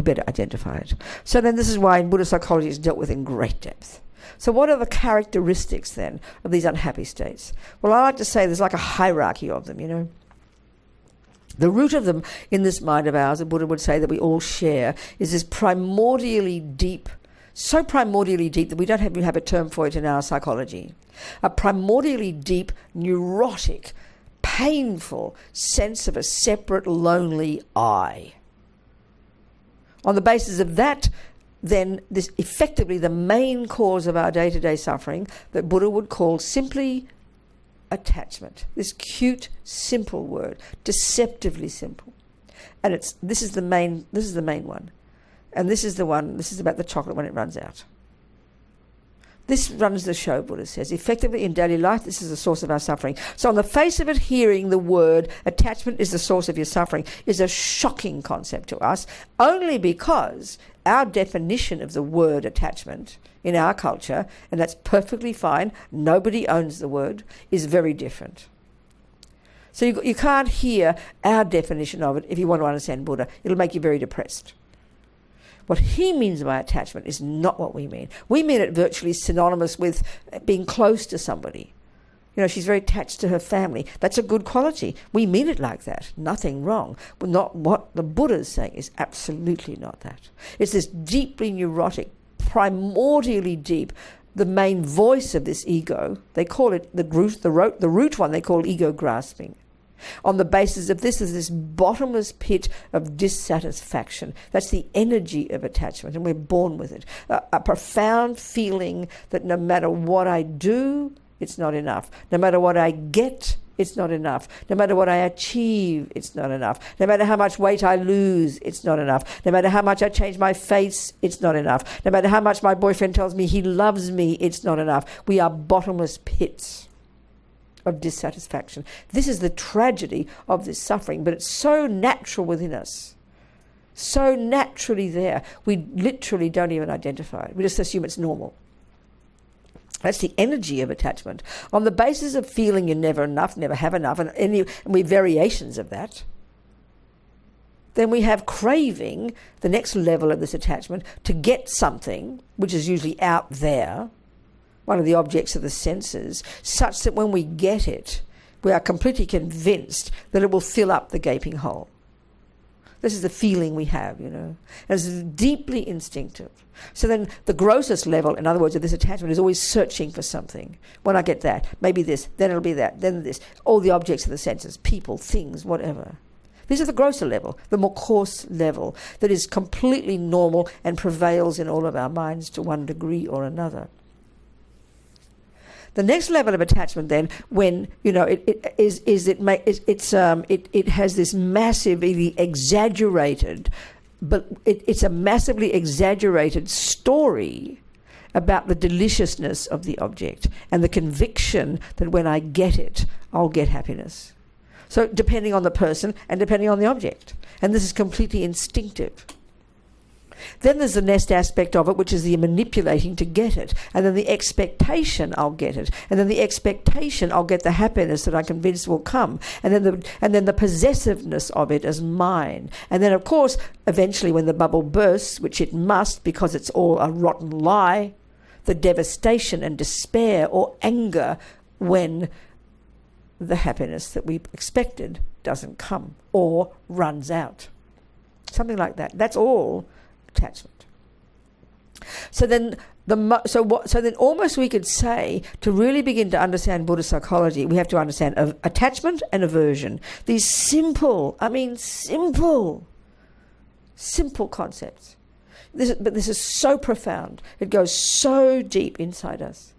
better identify it. So then this is why in Buddhist psychology it's dealt with in great depth. So what are the characteristics then of these unhappy states? Well, I like to say there's like a hierarchy of them, The root of them in this mind of ours, the Buddha would say that we all share, is this primordially deep, so primordially deep that we don't even have a term for it in our psychology. A primordially deep, neurotic, painful sense of a separate, lonely I. On the basis of that, then this effectively the main cause of our day-to-day suffering that Buddha would call simply attachment. This cute, simple word, deceptively simple. And this is the main one. And this is about the chocolate when it runs out. This runs the show, Buddha says. Effectively, in daily life, this is the source of our suffering. So on the face of it, hearing the word attachment is the source of your suffering is a shocking concept to us, only because our definition of the word attachment in our culture, and that's perfectly fine, nobody owns the word, is very different. So you can't hear our definition of it if you want to understand Buddha. It'll make you very depressed. What he means by attachment is not what we mean. We mean it virtually synonymous with being close to somebody. She's very attached to her family. That's a good quality. We mean it like that. Nothing wrong. But not what the Buddha is saying is absolutely not that. It's this deeply neurotic, primordially deep, the main voice of this ego. They call it the root one they call ego grasping. On the basis of this is this bottomless pit of dissatisfaction. That's the energy of attachment, and we're born with it. A profound feeling that no matter what I do, it's not enough. No matter what I get, it's not enough. No matter what I achieve, it's not enough. No matter how much weight I lose, it's not enough. No matter how much I change my face, it's not enough. No matter how much my boyfriend tells me he loves me, it's not enough. We are bottomless pits of dissatisfaction. This is the tragedy of this suffering, but it's so natural within us, so naturally there, we literally don't even identify it. We just assume it's normal. That's the energy of attachment. On the basis of feeling you're never enough, never have enough, and we variations of that, then we have craving, the next level of this attachment, to get something, which is usually out there, one of the objects of the senses, such that when we get it, we are completely convinced that it will fill up the gaping hole. This is the feeling we have, And it's deeply instinctive. So then the grossest level, in other words, of this attachment is always searching for something. When I get that, maybe this, then it'll be that, then this. All the objects of the senses, people, things, whatever. These are the grosser level, the more coarse level that is completely normal and prevails in all of our minds to one degree or another. The next level of attachment, then, when it has this massively exaggerated, but it's a massively exaggerated story about the deliciousness of the object and the conviction that when I get it, I'll get happiness. So depending on the person and depending on the object, and this is completely instinctive. Then there's the nest aspect of it, which is the manipulating to get it. And then the expectation, I'll get it. And then the expectation, I'll get the happiness that I'm convinced will come. And then the possessiveness of it as mine. And then, of course, eventually when the bubble bursts, which it must because it's all a rotten lie, the devastation and despair or anger when the happiness that we expected doesn't come or runs out. Something like that. That's all attachment. So then almost we could say, to really begin to understand Buddhist psychology, we have to understand attachment and aversion. These simple concepts. But this is so profound. It goes so deep inside us.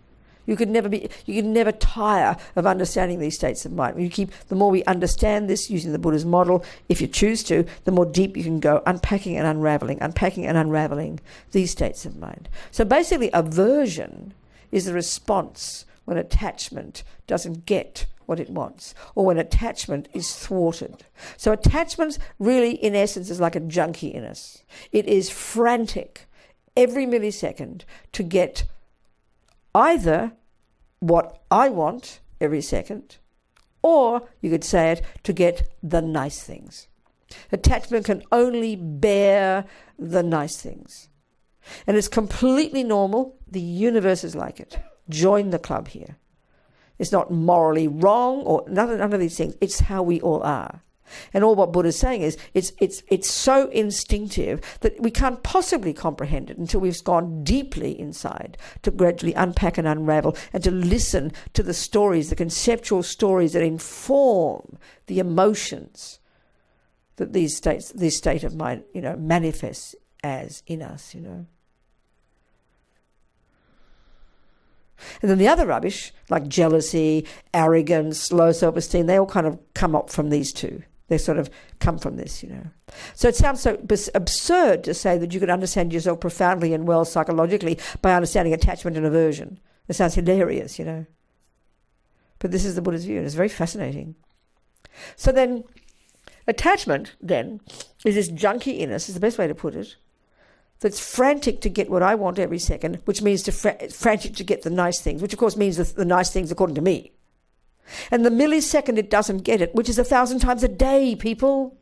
You can never tire of understanding these states of mind. The more we understand this using the Buddha's model, if you choose to, the more deep you can go, unpacking and unraveling these states of mind. So basically, aversion is the response when attachment doesn't get what it wants, or when attachment is thwarted. So attachment really, in essence, is like a junkie in us. It is frantic every millisecond to get either what I want every second, or you could say it, to get the nice things. Attachment can only bear the nice things. And it's completely normal. The universe is like it. Join the club here. It's not morally wrong or none of these things. It's how we all are. And all what Buddha's saying is it's so instinctive that we can't possibly comprehend it until we've gone deeply inside to gradually unpack and unravel and to listen to the stories, the conceptual stories that inform the emotions that this state of mind, manifests as in us, And then the other rubbish, like jealousy, arrogance, low self-esteem, they all kind of come up from these two. They sort of come from this, So it sounds so absurd to say that you could understand yourself profoundly and well psychologically by understanding attachment and aversion. It sounds hilarious, But this is the Buddha's view, and it's very fascinating. So then, attachment, then, is this junkie in us, is the best way to put it, that's frantic to get what I want every second, which means frantic to get the nice things, which of course means the nice things according to me. And the millisecond it doesn't get it, which is 1,000 times a day, people,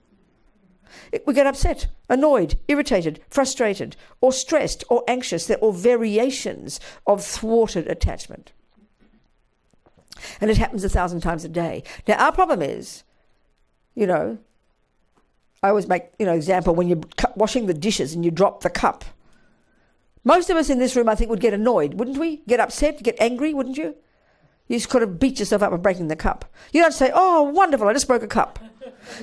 we get upset, annoyed, irritated, frustrated, or stressed, or anxious. They're all variations of thwarted attachment. And it happens 1,000 times a day. Now, our problem is, I always make, example, when you're washing the dishes and you drop the cup. Most of us in this room, I think, would get annoyed, wouldn't we? Get upset, get angry, wouldn't you? You just could have beat yourself up for breaking the cup. You don't say, oh, wonderful, I just broke a cup.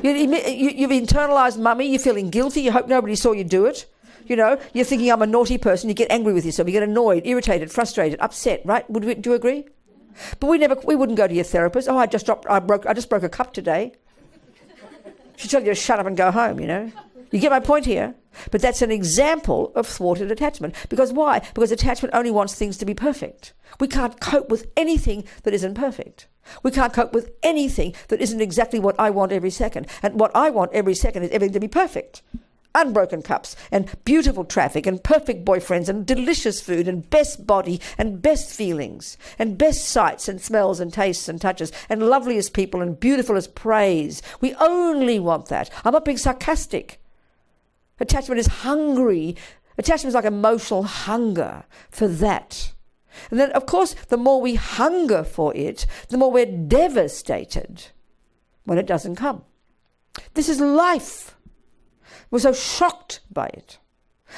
You've internalized mummy, you're feeling guilty, you hope nobody saw you do it. You're thinking I'm a naughty person, you get angry with yourself, you get annoyed, irritated, frustrated, upset, right? Do you agree? But we wouldn't go to your therapist. Oh, I just broke a cup today. She'd tell you to shut up and go home, You get my point here? But that's an example of thwarted attachment. Because why? Because attachment only wants things to be perfect. We can't cope with anything that isn't perfect. We can't cope with anything that isn't exactly what I want every second. And what I want every second is everything to be perfect. Unbroken cups and beautiful traffic and perfect boyfriends and delicious food and best body and best feelings and best sights and smells and tastes and touches and loveliest people and beautifulest praise. We only want that. I'm not being sarcastic. Attachment is hungry. Attachment is like emotional hunger for that. And then, of course, the more we hunger for it, the more we're devastated when it doesn't come. This is life. We're so shocked by it.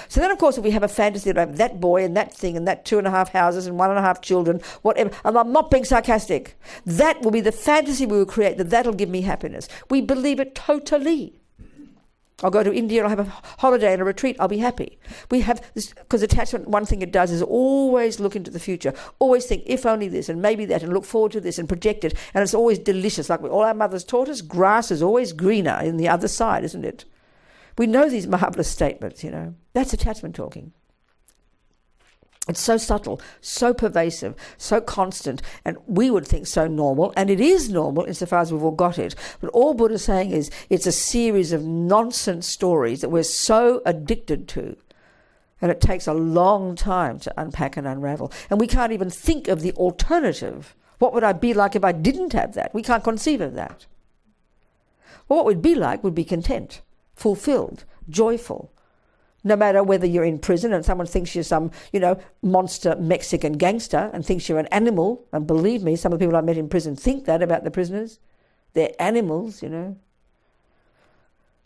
So then, of course, if we have a fantasy about that boy and that thing and that 2.5 houses and 1.5 children, whatever, and I'm not being sarcastic, that will be the fantasy we will create, that'll give me happiness. We believe it totally. I'll go to India, I'll have a holiday and a retreat, I'll be happy. We have this, because attachment, one thing it does is always look into the future, always think, if only this and maybe that, and look forward to this and project it, and it's always delicious. Like all our mothers taught us, grass is always greener in the other side, isn't it? We know these marvellous statements, That's attachment talking. It's so subtle, so pervasive, so constant, and we would think so normal, and it is normal insofar as we've all got it. But all Buddha is saying is it's a series of nonsense stories that we're so addicted to And it takes a long time to unpack and unravel. And we can't even think of the alternative. What would I be like if I didn't have that? We can't conceive of that. Well, what we'd be like would be content, fulfilled, joyful. No matter whether you're in prison and someone thinks you're some, monster Mexican gangster and thinks you're an animal. And believe me, some of the people I met in prison think that about the prisoners. They're animals,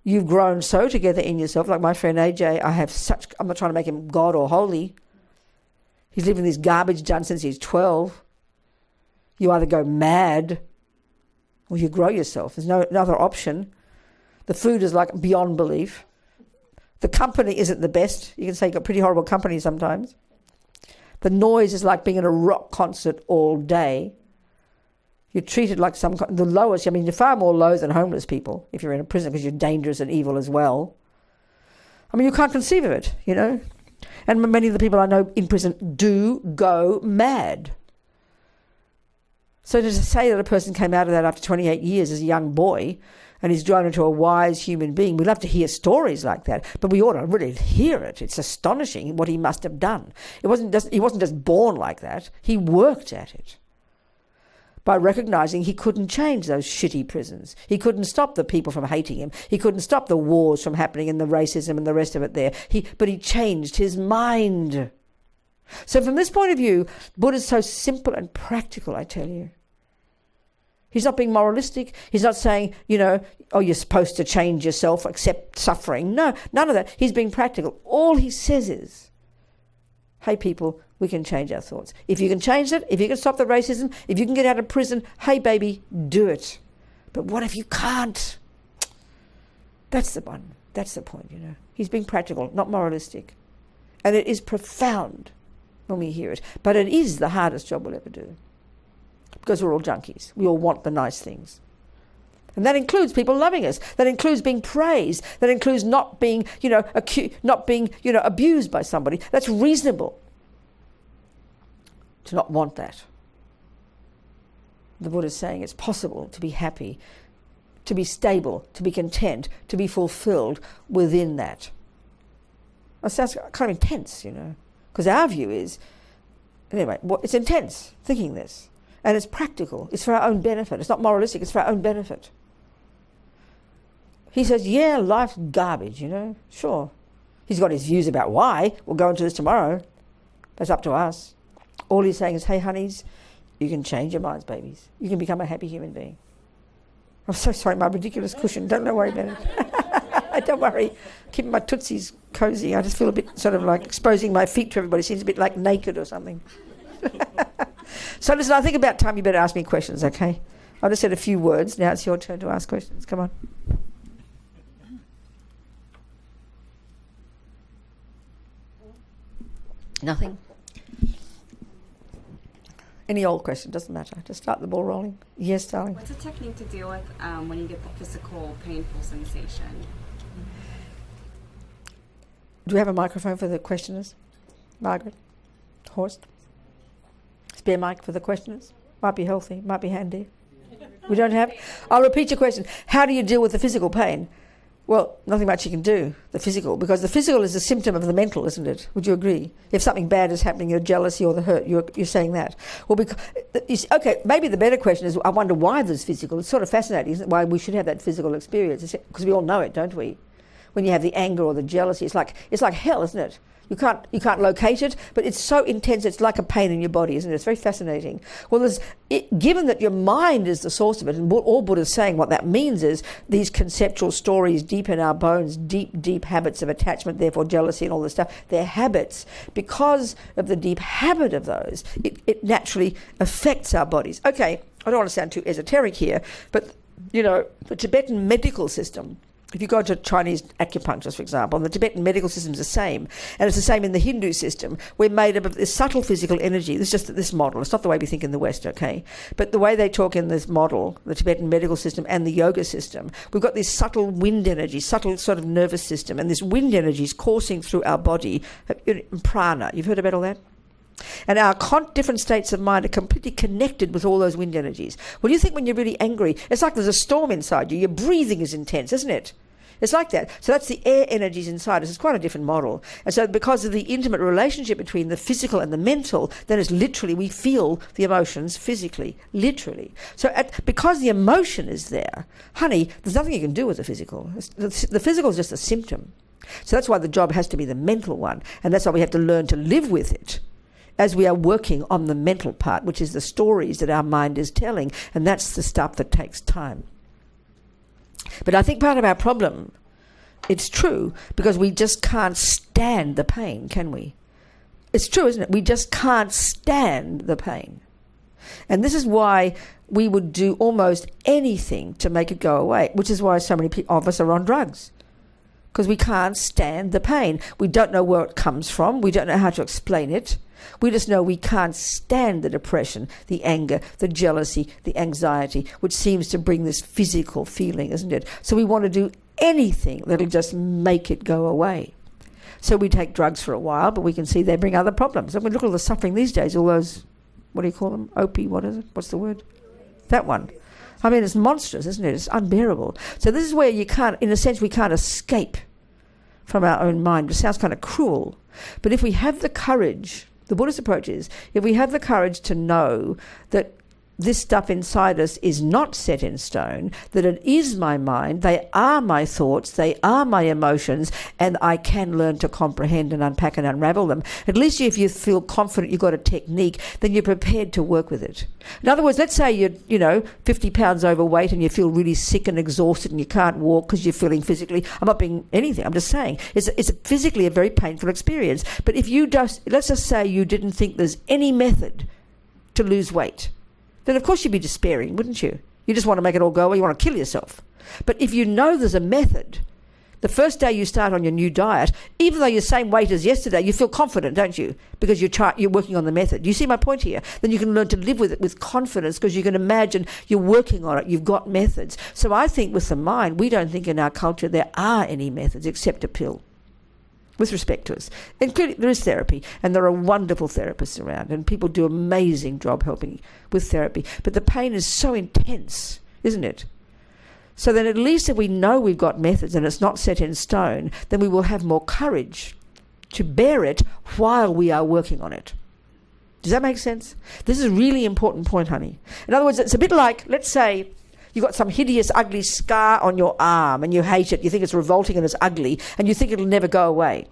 You've grown so together in yourself. Like my friend AJ, I'm not trying to make him God or holy. He's living this garbage dump since he's 12. You either go mad or you grow yourself. There's no other option. The food is like beyond belief. The company isn't the best. You can say you've got pretty horrible company sometimes. The noise is like being in a rock concert all day. You're treated like the lowest. You're far more low than homeless people if you're in a prison because you're dangerous and evil as well. You can't conceive of it, And many of the people I know in prison do go mad. So to say that a person came out of that after 28 years as a young boy and he's grown into a wise human being, we love to hear stories like that, but we ought to really hear it. It's astonishing what he must have done. He wasn't just born like that. He worked at it. By recognising he couldn't change those shitty prisons. He couldn't stop the people from hating him. He couldn't stop the wars from happening and the racism and the rest of it there. But he changed his mind. So from this point of view, Buddha's so simple and practical, I tell you. He's not being moralistic. He's not saying, you're supposed to change yourself, accept suffering. No, none of that. He's being practical. All he says is, hey people, we can change our thoughts. If you can change it, if you can stop the racism, if you can get out of prison, hey baby, do it. But what if you can't? That's the one. That's the point, He's being practical, not moralistic. And it is profound when we hear it. But it is the hardest job we'll ever do. Because we're all junkies. We all want the nice things. And that includes people loving us. That includes being praised. That includes not being, abused by somebody. That's reasonable. To not want that. The Buddha is saying it's possible to be happy, to be stable, to be content, to be fulfilled within that. That sounds kind of intense, because our view is, anyway, it's intense thinking this. And it's practical. It's for our own benefit. It's not moralistic. It's for our own benefit. He says, yeah, life's garbage, Sure. He's got his views about why. We'll go into this tomorrow. That's up to us. All he's saying is, hey, honeys, you can change your minds, babies. You can become a happy human being. I'm so sorry, my ridiculous cushion. Don't worry about it. Don't worry. Keeping my tootsies cozy. I just feel a bit sort of like exposing my feet to everybody. Seems a bit like naked or something. So listen, I think about time you better ask me questions, okay? I just said a few words. Now it's your turn to ask questions. Come on. Nothing? Any old question, doesn't matter. Just start the ball rolling. Yes, darling. What's a technique to deal with when you get the physical painful sensation? Do we have a microphone for the questioners? Margaret? Horst? Spare mic for the questioners? Might be healthy, might be handy. We don't have? I'll repeat your question. How do you deal with the physical pain? Well, nothing much you can do, the physical, because the physical is a symptom of the mental, isn't it? Would you agree? If something bad is happening, your jealousy or the hurt, you're saying that. Well, okay, maybe the better question is, I wonder why there's physical. It's sort of fascinating, isn't it, why we should have that physical experience? Because we all know it, don't we? When you have the anger or the jealousy, it's like hell, isn't it? You can't locate it, but it's so intense, it's like a pain in your body, isn't it? It's very fascinating. Well, given that your mind is the source of it, and all Buddha's saying what that means is these conceptual stories deep in our bones, deep habits of attachment, therefore jealousy and all this stuff, they're habits. Because of the deep habit of those, it naturally affects our bodies. Okay, I don't want to sound too esoteric here, but, the Tibetan medical system, if you go to Chinese acupuncturists, for example, and the Tibetan medical system is the same, and it's the same in the Hindu system. We're made up of this subtle physical energy. This is just this model. It's not the way we think in the West, okay? But the way they talk in this model, the Tibetan medical system and the yoga system, we've got this subtle wind energy, subtle sort of nervous system, and this wind energy is coursing through our body, prana. You've heard about all that? And our different states of mind are completely connected with all those wind energies. Well, you think when you're really angry, it's like there's a storm inside you. Your breathing is intense, isn't it? It's like that. So that's the air energies inside us. It's quite a different model. And so because of the intimate relationship between the physical and the mental, then it's literally, we feel the emotions physically, literally. So because the emotion is there, honey, there's nothing you can do with the physical. The physical is just a symptom. So that's why the job has to be the mental one. And that's why we have to learn to live with it as we are working on the mental part, which is the stories that our mind is telling. And that's the stuff that takes time. But I think part of our problem, it's true, because we just can't stand the pain, can we? It's true, isn't it? We just can't stand the pain. And this is why we would do almost anything to make it go away, which is why so many of us are on drugs. Because we can't stand the pain. We don't know where it comes from. We don't know how to explain it. We just know we can't stand the depression, the anger, the jealousy, the anxiety, which seems to bring this physical feeling, isn't it? So we want to do anything that'll just make it go away. So we take drugs for a while, but we can see they bring other problems. I mean, look at all the suffering these days, all those, what do you call them? What is it? What's the word? That one. I mean, it's monstrous, isn't it? It's unbearable. So this is where you can't, in a sense, we can't escape from our own mind. It sounds kind of cruel. But if we have the courage, the Buddhist approach is, if we have the courage to know that this stuff inside us is not set in stone, that it is my mind, they are my thoughts, they are my emotions, and I can learn to comprehend and unpack and unravel them. At least if you feel confident you've got a technique, then you're prepared to work with it. In other words, let's say you're 50 pounds overweight and you feel really sick and exhausted and you can't walk because you're feeling physically, I'm not being anything, I'm just saying, it's physically a very painful experience. But if you just, let's just say you didn't think there's any method to lose weight, then of course you'd be despairing, wouldn't you? You just want to make it all go away, you want to kill yourself. But if you know there's a method, the first day you start on your new diet, even though you're the same weight as yesterday, you feel confident, don't you? Because you're working on the method. You see my point here? Then you can learn to live with it with confidence because you can imagine you're working on it, you've got methods. So I think with the mind, we don't think in our culture there are any methods except a pill. With respect to us. Including, there is therapy, and there are wonderful therapists around, and people do an amazing job helping with therapy. But the pain is so intense, isn't it? So then at least if we know we've got methods and it's not set in stone, then we will have more courage to bear it while we are working on it. Does that make sense? This is a really important point, honey. In other words, it's a bit like, let's say, you've got some hideous, ugly scar on your arm and you hate it. You think it's revolting and it's ugly and you think it'll never go away.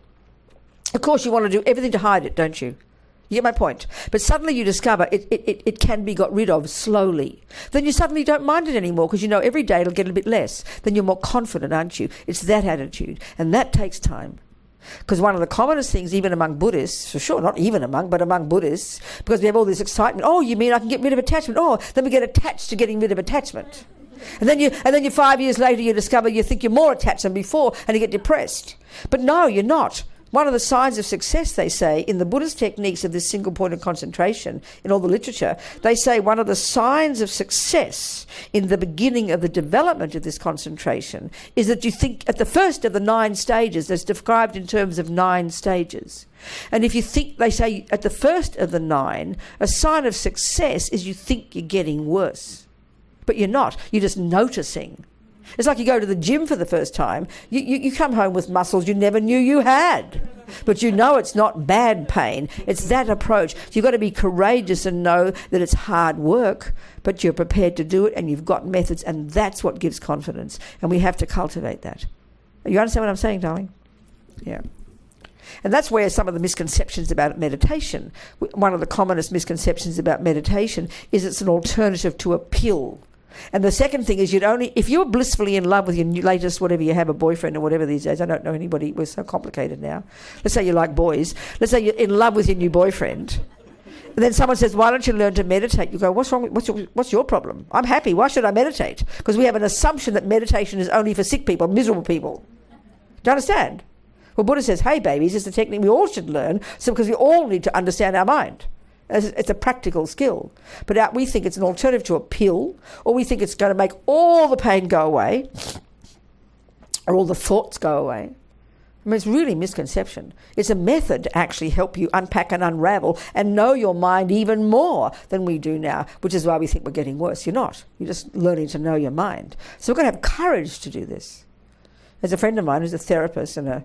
Of course, you want to do everything to hide it, don't you? You get my point? But suddenly you discover it can be got rid of slowly. Then you suddenly don't mind it anymore because you know every day it'll get a bit less. Then you're more confident, aren't you? It's that attitude. And that takes time. Because one of the commonest things, even among Buddhists, for sure, not even among, but among Buddhists, because we have all this excitement. Oh, you mean I can get rid of attachment? Oh, then we get attached to getting rid of attachment. And then you 5 years later you discover you think you're more attached than before and you get depressed. But no, you're not. One of the signs of success, they say, in the Buddhist techniques of this single point of concentration, in all the literature, they say one of the signs of success in the beginning of the development of this concentration is that you think at the first of the 9 stages, that's described in terms of 9 stages. And if you think, they say, at the first of the 9, a sign of success is you think you're getting worse. But you're not. You're just noticing. It's like you go to the gym for the first time. You come home with muscles you never knew you had. But you know it's not bad pain. It's that approach. You've got to be courageous and know that it's hard work, but you're prepared to do it and you've got methods, and that's what gives confidence. And we have to cultivate that. You understand what I'm saying, darling? Yeah. And that's where some of the misconceptions about meditation, one of the commonest misconceptions about meditation is it's an alternative to a pill. And the second thing is if you're blissfully in love with your latest, whatever you have, a boyfriend or whatever these days, I don't know anybody, we're so complicated now. Let's say you like boys. Let's say you're in love with your new boyfriend. And then someone says, why don't you learn to meditate? You go, what's wrong? What's your problem? I'm happy. Why should I meditate? Because we have an assumption that meditation is only for sick people, miserable people. Do you understand? Well, Buddha says, hey, babies, it's a technique we all should learn because we all need to understand our mind. It's a practical skill. But we think it's an alternative to a pill, or we think it's going to make all the pain go away, or all the thoughts go away. I mean, it's really misconception. It's a method to actually help you unpack and unravel and know your mind even more than we do now, which is why we think we're getting worse. You're not. You're just learning to know your mind. So we've got to have courage to do this. There's a friend of mine who's a therapist and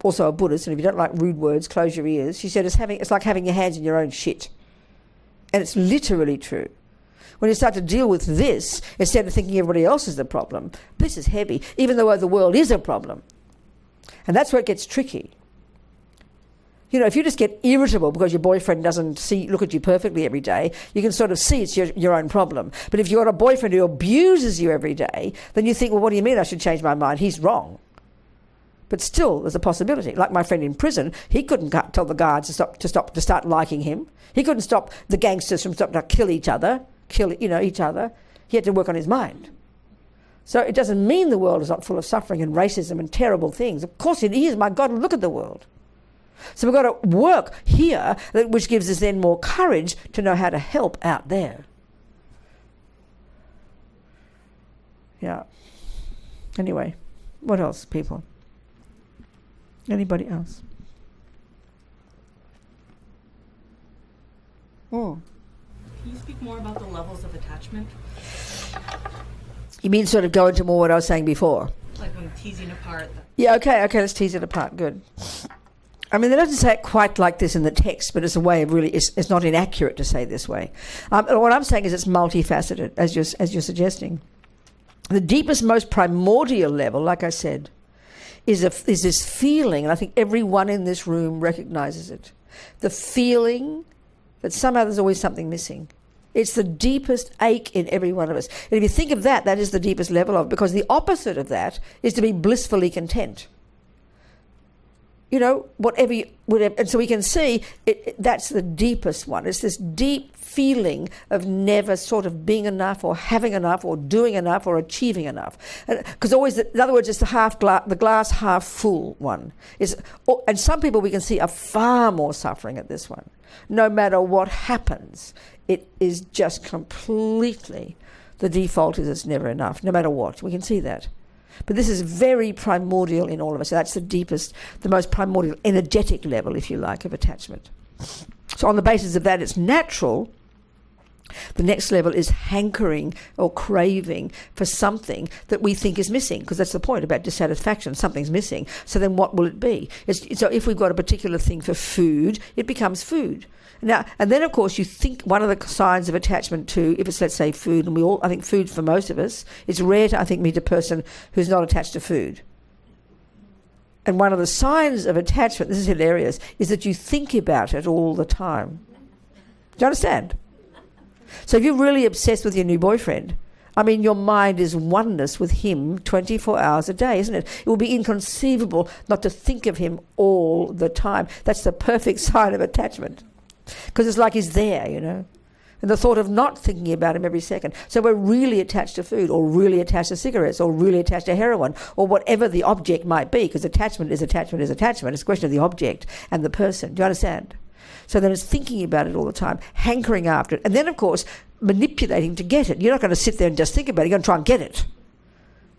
also a Buddhist, and if you don't like rude words, close your ears. She said it's like having your hands in your own shit. And it's literally true. When you start to deal with this, instead of thinking everybody else is the problem, this is heavy, even though the world is a problem. And that's where it gets tricky. You know, if you just get irritable because your boyfriend doesn't look at you perfectly every day, you can sort of see it's your own problem. But if you've got a boyfriend who abuses you every day, then you think, well, what do you mean I should change my mind? He's wrong. But still, there's a possibility. Like my friend in prison, he couldn't tell the guards to start liking him. He couldn't stop the gangsters from starting to kill each other. He had to work on his mind. So it doesn't mean the world is not full of suffering and racism and terrible things. Of course it is. My God, look at the world. So we've got to work here, which gives us then more courage to know how to help out there. Yeah. Anyway, what else, people? Anybody else? Can you speak more about the levels of attachment? You mean sort of go into more what I was saying before? Like when teasing apart. Yeah, okay, let's tease it apart. Good. I mean, they don't say it quite like this in the text, but it's a way of really, it's not inaccurate to say it this way. What I'm saying is it's multifaceted, as you're suggesting. The deepest, most primordial level, like I said, is this feeling, and I think everyone in this room recognizes it, the feeling that somehow there's always something missing. It's the deepest ache in every one of us. And if you think of that, that is the deepest level of it, because the opposite of that is to be blissfully content. You know, whatever, and so we can see that's the deepest one. It's this deep feeling of never sort of being enough or having enough or doing enough or achieving enough. Because always, in other words, it's the glass half full one. And some people we can see are far more suffering at this one. No matter what happens, it is just completely, the default is it's never enough, no matter what. We can see that. But this is very primordial in all of us. So that's the deepest, the most primordial, energetic level, if you like, of attachment. So on the basis of that, it's natural. The next level is hankering or craving for something that we think is missing, because that's the point about dissatisfaction. Something's missing. So then what will it be? So if we've got a particular thing for food, it becomes food. Now, and then, of course, you think one of the signs of attachment to, if it's, let's say, food, and I think food for most of us, it's rare to, I think, meet a person who's not attached to food. And one of the signs of attachment, this is hilarious, is that you think about it all the time. Do you understand? So if you're really obsessed with your new boyfriend, I mean, your mind is oneness with him 24 hours a day, isn't it? It will be inconceivable not to think of him all the time. That's the perfect sign of attachment. Because it's like he's there, you know. And the thought of not thinking about him every second. So we're really attached to food, or really attached to cigarettes, or really attached to heroin, or whatever the object might be, because attachment is attachment is attachment. It's a question of the object and the person. Do you understand? So then it's thinking about it all the time, hankering after it. And then, of course, manipulating to get it. You're not going to sit there and just think about it. You're going to try and get it.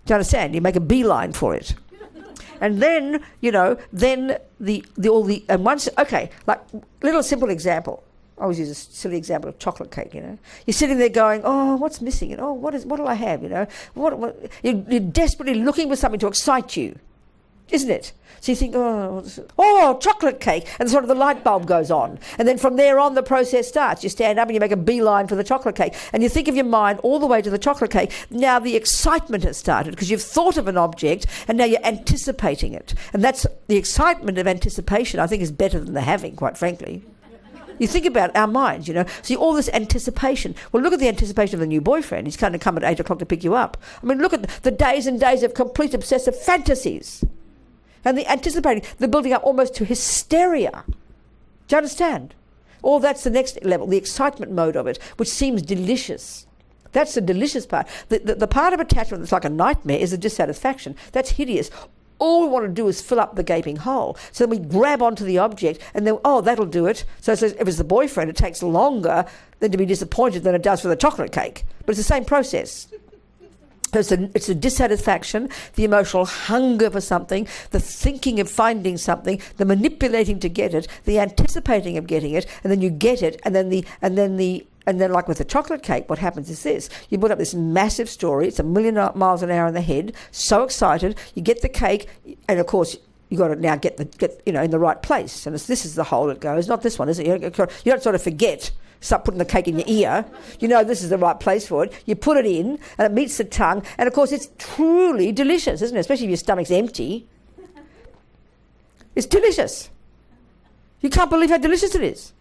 Do you understand? You make a beeline for it. And then, you know, then and once, okay, like little simple example. I always use a silly example of chocolate cake, you know. You're sitting there going, oh, what's missing? And, oh, what'll I have, you know? You're desperately looking for something to excite you, isn't it? So you think, oh, chocolate cake, and sort of the light bulb goes on. And then from there on, the process starts. You stand up and you make a beeline for the chocolate cake. And you think of your mind all the way to the chocolate cake. Now the excitement has started because you've thought of an object and now you're anticipating it. And that's the excitement of anticipation, I think, is better than the having, quite frankly. You think about our minds, you know. See, all this anticipation. Well, look at the anticipation of the new boyfriend. He's going to come at 8 o'clock to pick you up. I mean, look at the days and days of complete obsessive fantasies. And the anticipating, the building up almost to hysteria. Do you understand? All that's the next level, the excitement mode of it, which seems delicious. That's the delicious part. The part of attachment that's like a nightmare is the dissatisfaction. That's hideous. All we want to do is fill up the gaping hole. So then we grab onto the object and then, oh, that'll do it. So if it's the boyfriend, it takes longer than to be disappointed than it does for the chocolate cake. But it's the same process. It's the dissatisfaction, the emotional hunger for something, the thinking of finding something, the manipulating to get it, the anticipating of getting it, and then you get it, and then the And then like with the chocolate cake, what happens is this. You put up this massive story. It's 1,000,000 miles an hour in the head. So excited. You get the cake. And, of course, you got to now get in the right place. And this is the hole it goes. Not this one, is it? You don't sort of forget. Start putting the cake in your ear. You know this is the right place for it. You put it in and it meets the tongue. And, of course, it's truly delicious, isn't it? Especially if your stomach's empty. It's delicious. You can't believe how delicious it is.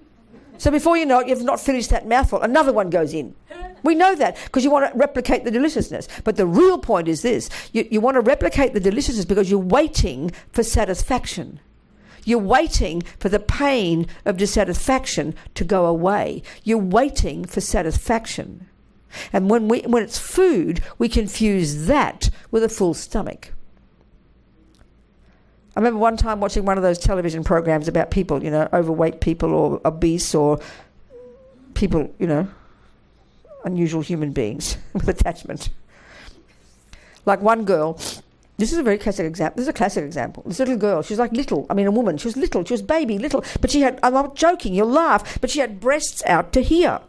So before you know it, you've not finished that mouthful. Another one goes in. We know that because you want to replicate the deliciousness. But the real point is this. You want to replicate the deliciousness because you're waiting for satisfaction. You're waiting for the pain of dissatisfaction to go away. You're waiting for satisfaction. And when it's food, we confuse that with a full stomach. I remember one time watching one of those television programs about people, overweight people or obese or people, unusual human beings with attachment. Like one girl, this is a very classic example. This is a classic example. This little girl, she was like little. I mean, a woman. She was little. She was baby, little. But she had, I'm not joking, you'll laugh, but she had breasts out to here.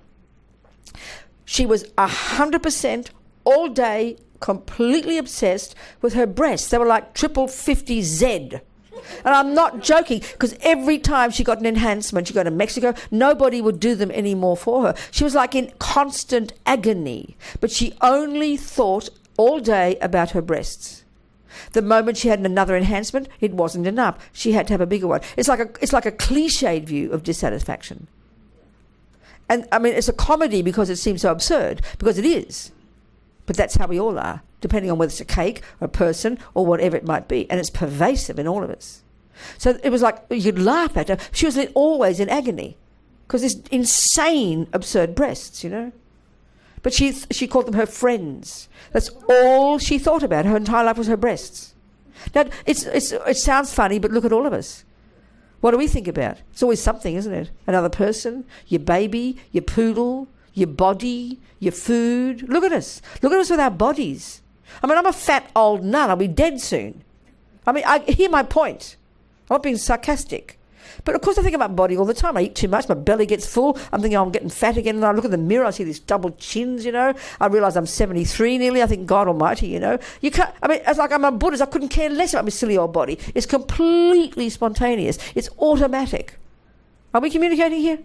She was 100% all day completely obsessed with her breasts. They were like 50Z. And I'm not joking, because every time she got an enhancement, she go to Mexico, nobody would do them anymore for her. She was like in constant agony, but she only thought all day about her breasts. The moment she had another enhancement, it wasn't enough. She had to have a bigger one. It's like a cliched view of dissatisfaction. And I mean, it's a comedy because it seems so absurd, because it is. But that's how we all are, depending on whether it's a cake or a person or whatever it might be. And it's pervasive in all of us. So it was like you'd laugh at her. She was always in agony because this insane, absurd breasts, But she called them her friends. That's all she thought about. Her entire life was her breasts. Now, it sounds funny, but look at all of us. What do we think about? It's always something, isn't it? Another person, your baby, your poodle, your body, your food. Look at us. Look at us with our bodies. I mean, I'm a fat old nun. I'll be dead soon. I mean, I hear my point. I'm not being sarcastic. But of course I think about my body all the time. I eat too much. My belly gets full. I'm thinking, I'm getting fat again. And I look in the mirror. I see these double chins, I realise I'm 73 nearly. I think, God almighty, You can't, I mean, it's like I'm a Buddhist. I couldn't care less about my silly old body. It's completely spontaneous. It's automatic. Are we communicating here?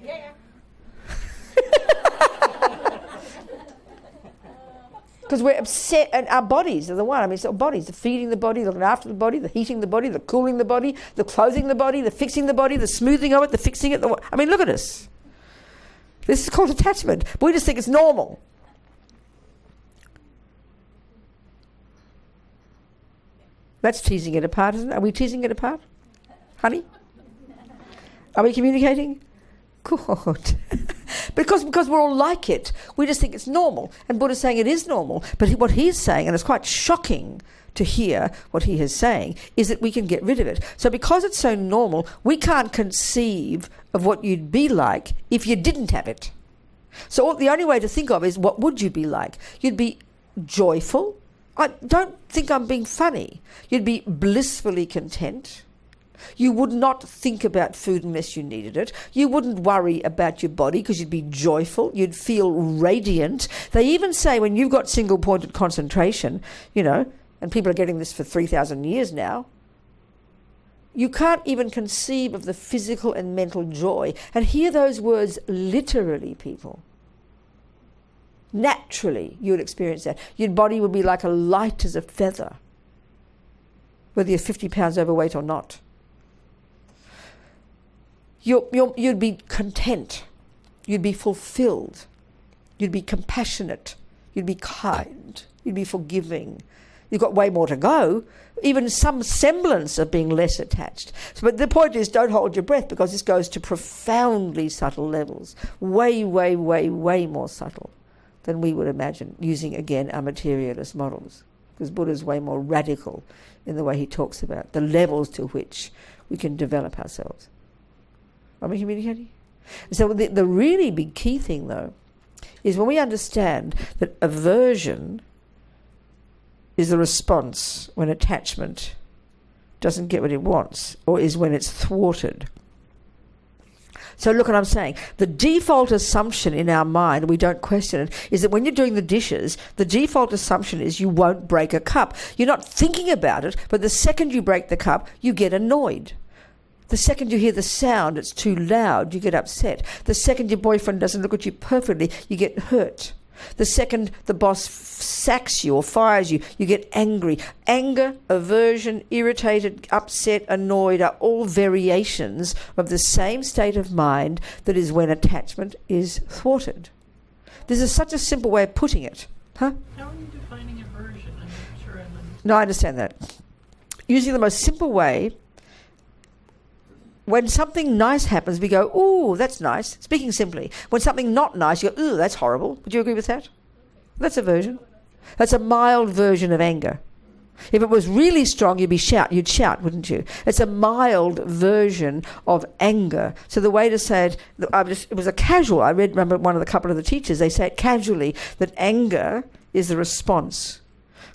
Yeah. Because we're upset, and our bodies are the one. I mean, it's our bodies, the feeding the body, looking after the body, the heating the body, the cooling the body, the clothing the body, the fixing the body, the smoothing of it, the fixing it. I mean, look at us. This is called attachment. We just think it's normal. That's teasing it apart, isn't it? Are we teasing it apart? Honey? Are we communicating? Good. Because we're all like it, we just think it's normal. And Buddha's saying it is normal. But what he's saying, and it's quite shocking to hear what he is saying, is that we can get rid of it. So because it's so normal, we can't conceive of what you'd be like if you didn't have it. So the only way to think of is, what would you be like? You'd be joyful. I don't think I'm being funny. You'd be blissfully content. You would not think about food unless you needed it. You wouldn't worry about your body because you'd be joyful. You'd feel radiant. They even say when you've got single-pointed concentration, and people are getting this for 3,000 years now, you can't even conceive of the physical and mental joy. And hear those words literally, people. Naturally, you would experience that. Your body would be like light as a feather, whether you're 50 pounds overweight or not. You'd be content. You'd be fulfilled. You'd be compassionate. You'd be kind. You'd be forgiving. You've got way more to go. Even some semblance of being less attached. But the point is, don't hold your breath, because this goes to profoundly subtle levels. Way, way, way, way more subtle than we would imagine, using, again, our materialist models. Because Buddha's way more radical in the way he talks about the levels to which we can develop ourselves. Are we communicating? So the really big key thing, though, is when we understand that aversion is the response when attachment doesn't get what it wants, or is when it's thwarted. So look what I'm saying. The default assumption in our mind, we don't question it, is that when you're doing the dishes, the default assumption is you won't break a cup. You're not thinking about it, but the second you break the cup, you get annoyed. The second you hear the sound, it's too loud, you get upset. The second your boyfriend doesn't look at you perfectly, you get hurt. The second the boss sacks you or fires you, you get angry. Anger, aversion, irritated, upset, annoyed are all variations of the same state of mind that is when attachment is thwarted. This is such a simple way of putting it. Huh? How are you defining aversion? I'm not sure I'm understanding. No, I understand that. Using the most simple way, when something nice happens, we go, ooh, that's nice. Speaking simply. When something not nice, you go, ooh, that's horrible. Would you agree with that? That's aversion. That's a mild version of anger. If it was really strong, you'd shout, wouldn't you? It's a mild version of anger. So the way to say it, it was a casual. I remember a couple of the teachers, they say it casually, that anger is the response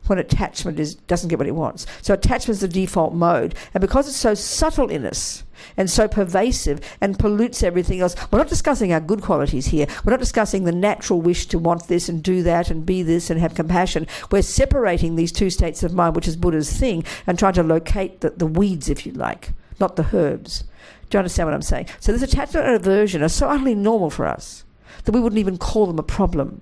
when attachment doesn't get what it wants. So attachment is the default mode. And because it's so subtle in us and so pervasive and pollutes everything else, we're not discussing our good qualities here. We're not discussing the natural wish to want this and do that and be this and have compassion. We're separating these two states of mind, which is Buddha's thing, and trying to locate the weeds, if you like, not the herbs. Do you understand what I'm saying? So this attachment and aversion are so utterly normal for us that we wouldn't even call them a problem.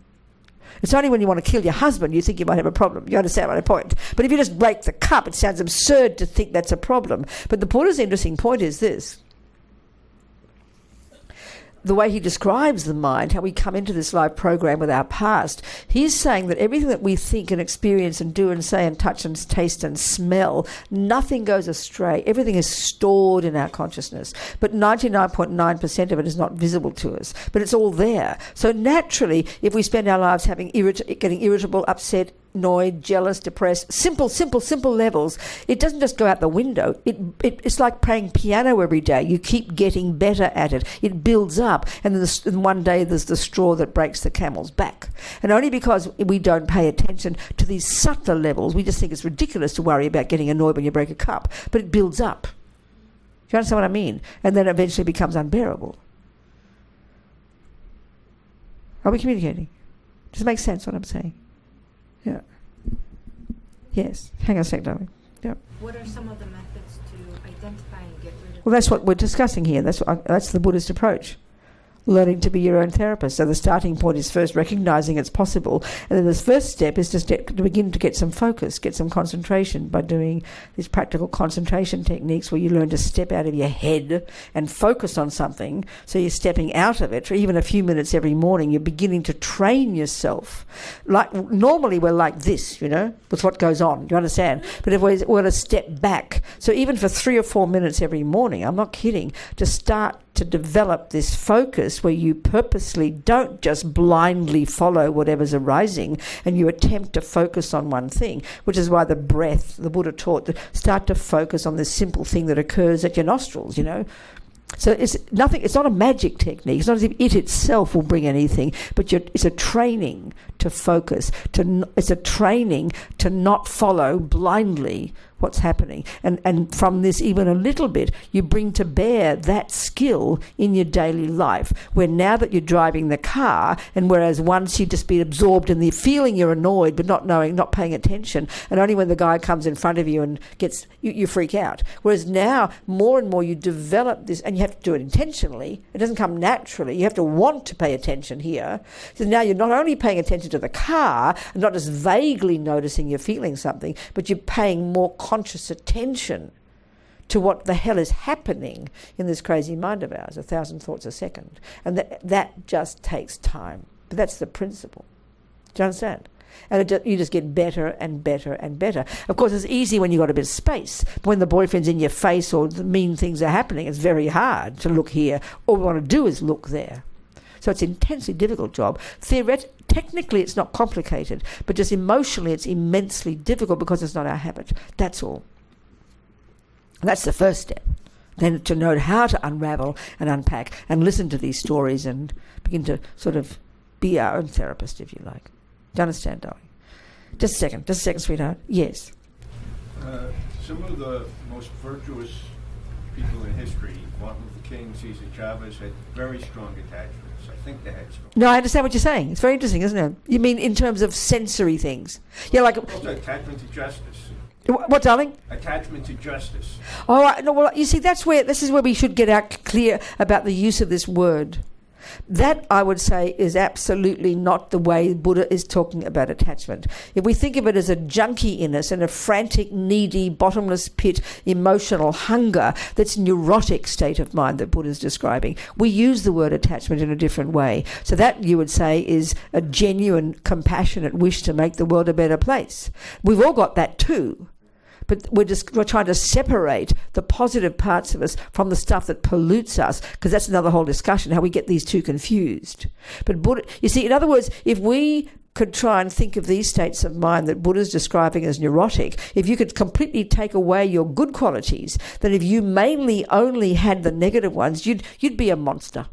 It's only when you want to kill your husband you think you might have a problem. You understand my point? But if you just break the cup, it sounds absurd to think that's a problem. But the Buddha's interesting point is this. The way he describes the mind, how we come into this live program with our past, he's saying that everything that we think and experience and do and say and touch and taste and smell, nothing goes astray. Everything is stored in our consciousness. But 99.9% of it is not visible to us. But it's all there. So naturally, if we spend our lives getting irritable, upset, annoyed, jealous, depressed, simple levels, it doesn't just go out the window. It's like playing piano every day. You keep getting better at it. It builds up, and then one day there's the straw that breaks the camel's back. And only because we don't pay attention to these subtler levels, we just think it's ridiculous to worry about getting annoyed when you break a cup. But it builds up. Do you understand what I mean? And then eventually becomes unbearable. Are we communicating? Does it make sense what I'm saying? Yeah. Yes. Hang on a sec, darling. Yeah. What are some of the methods to identify and get rid of? Well, that's what we're discussing here. That's the Buddhist approach. Learning to be your own therapist. So the starting point is first recognizing it's possible, and then the first step is to begin to get some focus, get some concentration by doing these practical concentration techniques where you learn to step out of your head and focus on something. So you're stepping out of it for even a few minutes every morning. You're beginning to train yourself. Like normally we're like this, with what goes on. Do you understand? But if we're going to step back, so even for 3 or 4 minutes every morning, I'm not kidding, to start to develop this focus where you purposely don't just blindly follow whatever's arising and you attempt to focus on one thing, which is why the breath, the Buddha taught, to start to focus on this simple thing that occurs at your nostrils, So it's not a magic technique. It's not as if it itself will bring anything, but it's a training to focus. It's a training to not follow blindly what's happening. And from this, even a little bit, you bring to bear that skill in your daily life, where now that you're driving the car, and whereas once you'd just be absorbed in the feeling you're annoyed, but not paying attention, and only when the guy comes in front of you and you freak out. Whereas now, more and more you develop this, and you have to do it intentionally. It doesn't come naturally. You have to want to pay attention here. So now you're not only paying attention to the car, and not just vaguely noticing you're feeling something, but you're paying more conscious attention to what the hell is happening in this crazy mind of ours, 1,000 thoughts a second. And that just takes time. But that's the principle. Do you understand? And you just get better and better and better. Of course, it's easy when you've got a bit of space. But when the boyfriend's in your face or the mean things are happening, it's very hard to look here. All we want to do is look there. So it's an intensely difficult job. Technically, it's not complicated, but just emotionally, it's immensely difficult because it's not our habit. That's all. And that's the first step. Then to know how to unravel and unpack and listen to these stories and begin to sort of be our own therapist, if you like. Do you understand, darling? Just a second, sweetheart. Yes. Some of the most virtuous people in history, Martin Luther King, Cesar Chavez, had very strong attachments. I think they had strong. No, I understand what you're saying. It's very interesting, isn't it? You mean in terms of sensory things? Yeah, like Also attachment to justice. what, darling? Attachment to justice. Oh, no, well, you see, this is where we should get out clear about the use of this word. That, I would say, is absolutely not the way Buddha is talking about attachment. If we think of it as a junkie in us and a frantic, needy, bottomless pit, emotional hunger, that's neurotic state of mind that Buddha is describing, we use the word attachment in a different way. So that, you would say, is a genuine, compassionate wish to make the world a better place. We've all got that too. But we're trying to separate the positive parts of us from the stuff that pollutes us, because that's another whole discussion, how we get these two confused. But Buddha, you see, in other words, if we could try and think of these states of mind that Buddha's describing as neurotic, if you could completely take away your good qualities, then if you mainly only had the negative ones, you'd be a monster.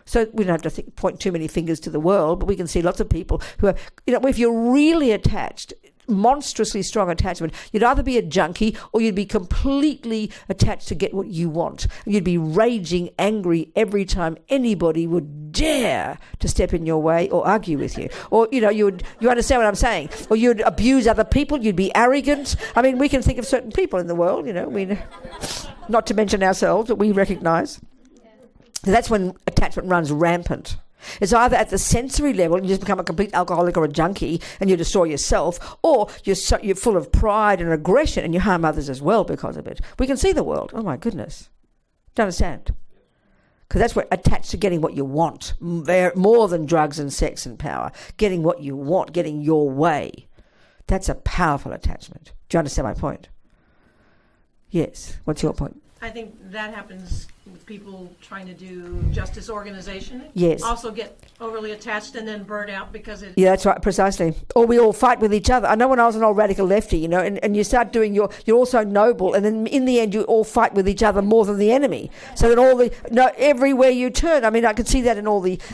So we don't have to point too many fingers to the world, but we can see lots of people who are, if you're really attached, monstrously strong attachment, you'd either be a junkie or you'd be completely attached to get what you want. You'd be raging angry every time anybody would dare to step in your way or argue with you. Or, you understand what I'm saying? Or you'd abuse other people, you'd be arrogant. I mean, we can think of certain people in the world, not to mention ourselves, that we recognise. That's when attachment runs rampant. It's either at the sensory level, you just become a complete alcoholic or a junkie and you destroy yourself, or you're full of pride and aggression and you harm others as well because of it. We can see the world. Oh my goodness. Do you understand? Because that's what attached to getting what you want, more than drugs and sex and power. Getting what you want, getting your way. That's a powerful attachment. Do you understand my point? Yes. What's your point? I think that happens with people trying to do justice organization. Yes. Also get overly attached and then burn out because it... Yeah, that's right, precisely. Or we all fight with each other. I know when I was an old radical lefty, and you start doing you're also noble, and then in the end you all fight with each other more than the enemy. So that everywhere you turn, I mean, I can see that in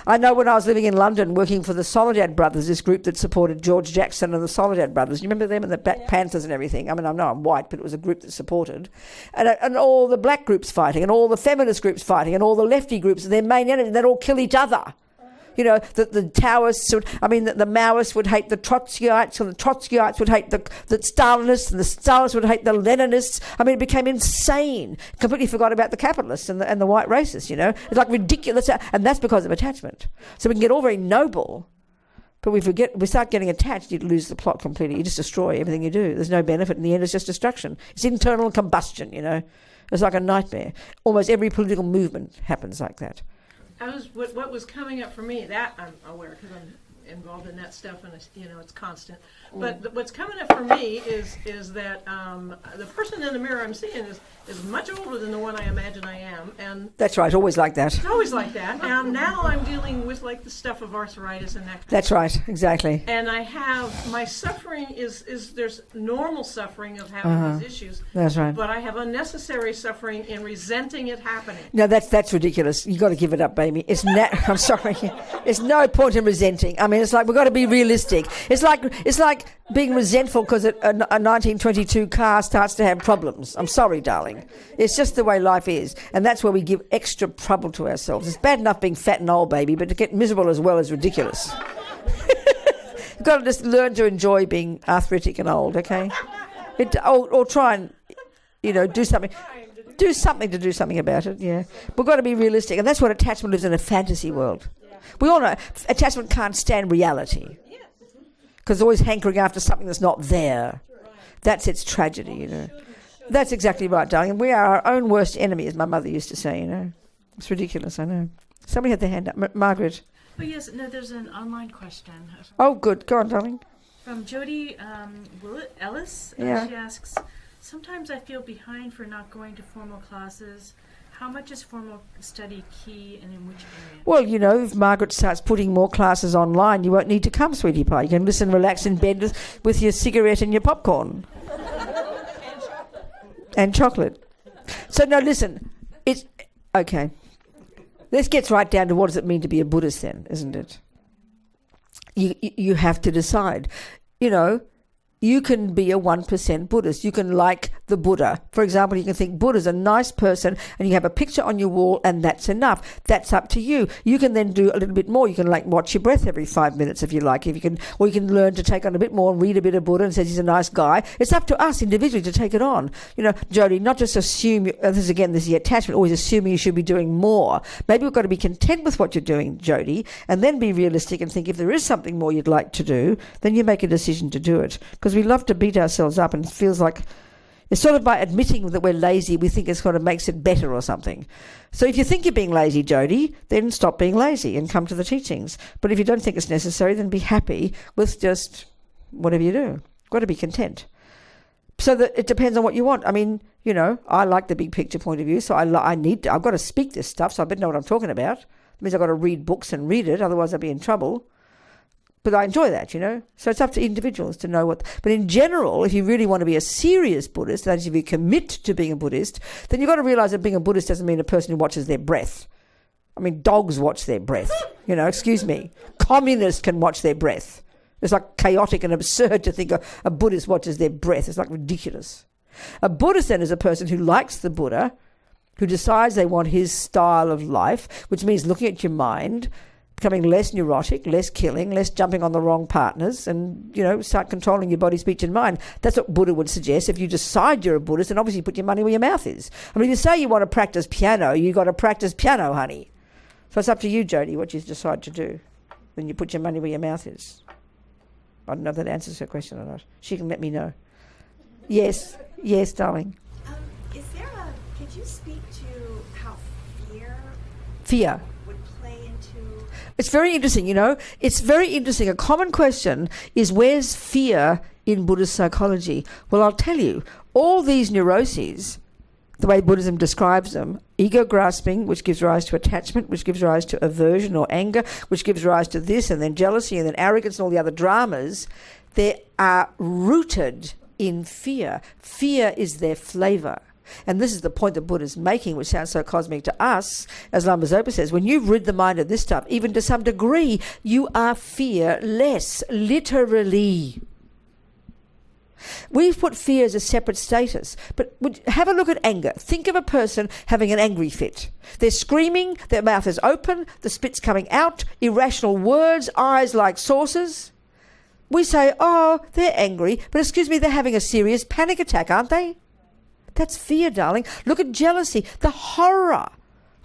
I know when I was living in London working for the Soledad Brothers, this group that supported George Jackson and the Soledad Brothers. You remember them and the Black Panthers and everything? I mean, I know I'm white, but it was a group that supported. And all the black groups fighting, and all the feminist groups fighting, and all the lefty groups, and their main enemy, they'd all kill each other. The Taoists the Maoists would hate the Trotskyites, and the Trotskyites would hate the Stalinists, and the Stalinists would hate the Leninists. I mean, it became insane. Completely forgot about the capitalists and the white racists, It's like ridiculous, and that's because of attachment. So we can get all very noble, but we start getting attached, you lose the plot completely. You just destroy everything you do. There's no benefit. In the end, it's just destruction. It's internal combustion, It's like a nightmare. Almost every political movement happens like that. What was coming up for me, that I'm aware because I'm involved in that stuff and it's constant. But what's coming up for me is that the person in the mirror I'm seeing is much older than the one I imagine I am, and that's right. Always like that. It's always like that. And now I'm dealing with like the stuff of arthritis and that. That's right. Exactly. And I have my suffering is there's normal suffering of having these issues. That's right. But I have unnecessary suffering in resenting it happening. No, that's ridiculous. You got to give it up, baby. I'm sorry. There's no point in resenting. I mean, it's like we've got to be realistic. It's like being resentful because a 1922 car starts to have problems. I'm sorry, darling. It's just the way life is, and that's where we give extra trouble to ourselves. It's bad enough being fat and old, baby, but to get miserable as well is ridiculous. You've got to just learn to enjoy being arthritic and old, okay? Or try and, do something. Do something about it, yeah. We've got to be realistic, and that's what attachment lives in a fantasy world. We all know attachment can't stand reality because it's always hankering after something that's not there. That's its tragedy, That's exactly right, darling. And we are our own worst enemy, as my mother used to say, It's ridiculous, I know. Somebody had their hand up. Margaret. Oh, yes. No, there's an online question. Oh, good. Go on, darling. From Jody Ellis. Yeah. She asks, sometimes I feel behind for not going to formal classes. How much is formal study key and in which area? Well, if Margaret starts putting more classes online, you won't need to come, sweetie pie. You can listen, relax in bed with your cigarette and your popcorn. And chocolate. So, no, listen. It's... Okay. This gets right down to what does it mean to be a Buddhist then, isn't it? You have to decide. You can be a 1% Buddhist. You can like the Buddha. For example, you can think Buddha's a nice person and you have a picture on your wall and that's enough. That's up to you. You can then do a little bit more. You can like watch your breath every 5 minutes if you like. If you can, or you can learn to take on a bit more and read a bit of Buddha and says he's a nice guy. It's up to us individually to take it on. You know, Jody, not just assume, this is the attachment, always assuming you should be doing more. Maybe we've got to be content with what you're doing, Jody, and then be realistic and think if there is something more you'd like to do, then you make a decision to do it. Because we love to beat ourselves up and it feels like it's sort of by admitting that we're lazy, we think it sort of makes it better or something. So if you think you're being lazy, Jody, then stop being lazy and come to the teachings. But if you don't think it's necessary, then be happy with just whatever you do. Got to be content. So that it depends on what you want. I mean, you know, I like the big picture point of view, so I've got to speak this stuff, so I better know what I'm talking about. It means I've got to read books and read it, otherwise I'll be in trouble. But I enjoy that, you know. So it's up to individuals to know what. But in general, if you really want to be a serious Buddhist, that is, if you commit to being a Buddhist, then you've got to realise that being a Buddhist doesn't mean a person who watches their breath. I mean, dogs watch their breath. You know, excuse me. Communists can watch their breath. It's like chaotic and absurd to think a Buddhist watches their breath. It's like ridiculous. A Buddhist then is a person who likes the Buddha, who decides they want his style of life, which means looking at your mind, becoming less neurotic, less killing, less jumping on the wrong partners, and, you know, start controlling your body, speech and mind. That's what Buddha would suggest. If you decide you're a Buddhist, then obviously put your money where your mouth is. I mean, if you say you want to practice piano, you've got to practice piano, honey. So it's up to you, Jody, what you decide to do when you put your money where your mouth is. I don't know if that answers her question or not. She can let me know. Yes, darling. Could you speak to how Fear. would play into... It's very interesting, you know. It's very interesting. A common question is, where's fear in Buddhist psychology? Well, I'll tell you, all these neuroses, the way Buddhism describes them, ego grasping, which gives rise to attachment, which gives rise to aversion or anger, which gives rise to this, and then jealousy, and then arrogance, and all the other dramas, they are rooted in fear. Fear is their flavour. And this is the point that Buddha's making, which sounds so cosmic to us. As Lama Zopa says, when you've rid the mind of this stuff, even to some degree, you are fearless, literally. We've put fear as a separate status. But have a look at anger. Think of a person having an angry fit. They're screaming, their mouth is open, the spit's coming out, irrational words, eyes like saucers. We say, oh, they're angry, but excuse me, they're having a serious panic attack, aren't they? That's fear, darling. Look at jealousy, the horror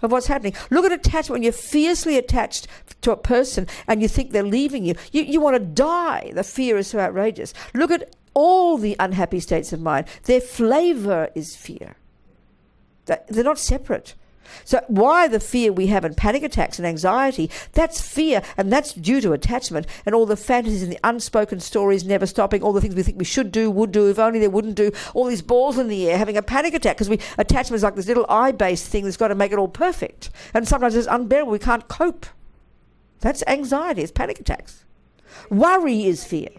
of what's happening. Look at attachment. When you're fiercely attached to a person and you think they're leaving you, you want to die. The fear is so outrageous. Look at all the unhappy states of mind. Their flavour is fear. They're not separate. So why the fear we have in panic attacks and anxiety, that's fear, and that's due to attachment and all the fantasies and the unspoken stories never stopping, all the things we think we should do, would do, if only they wouldn't do, all these balls in the air, having a panic attack because attachment is like this little eye-based thing that's got to make it all perfect. And sometimes it's unbearable, we can't cope. That's anxiety, it's panic attacks. Worry is fear.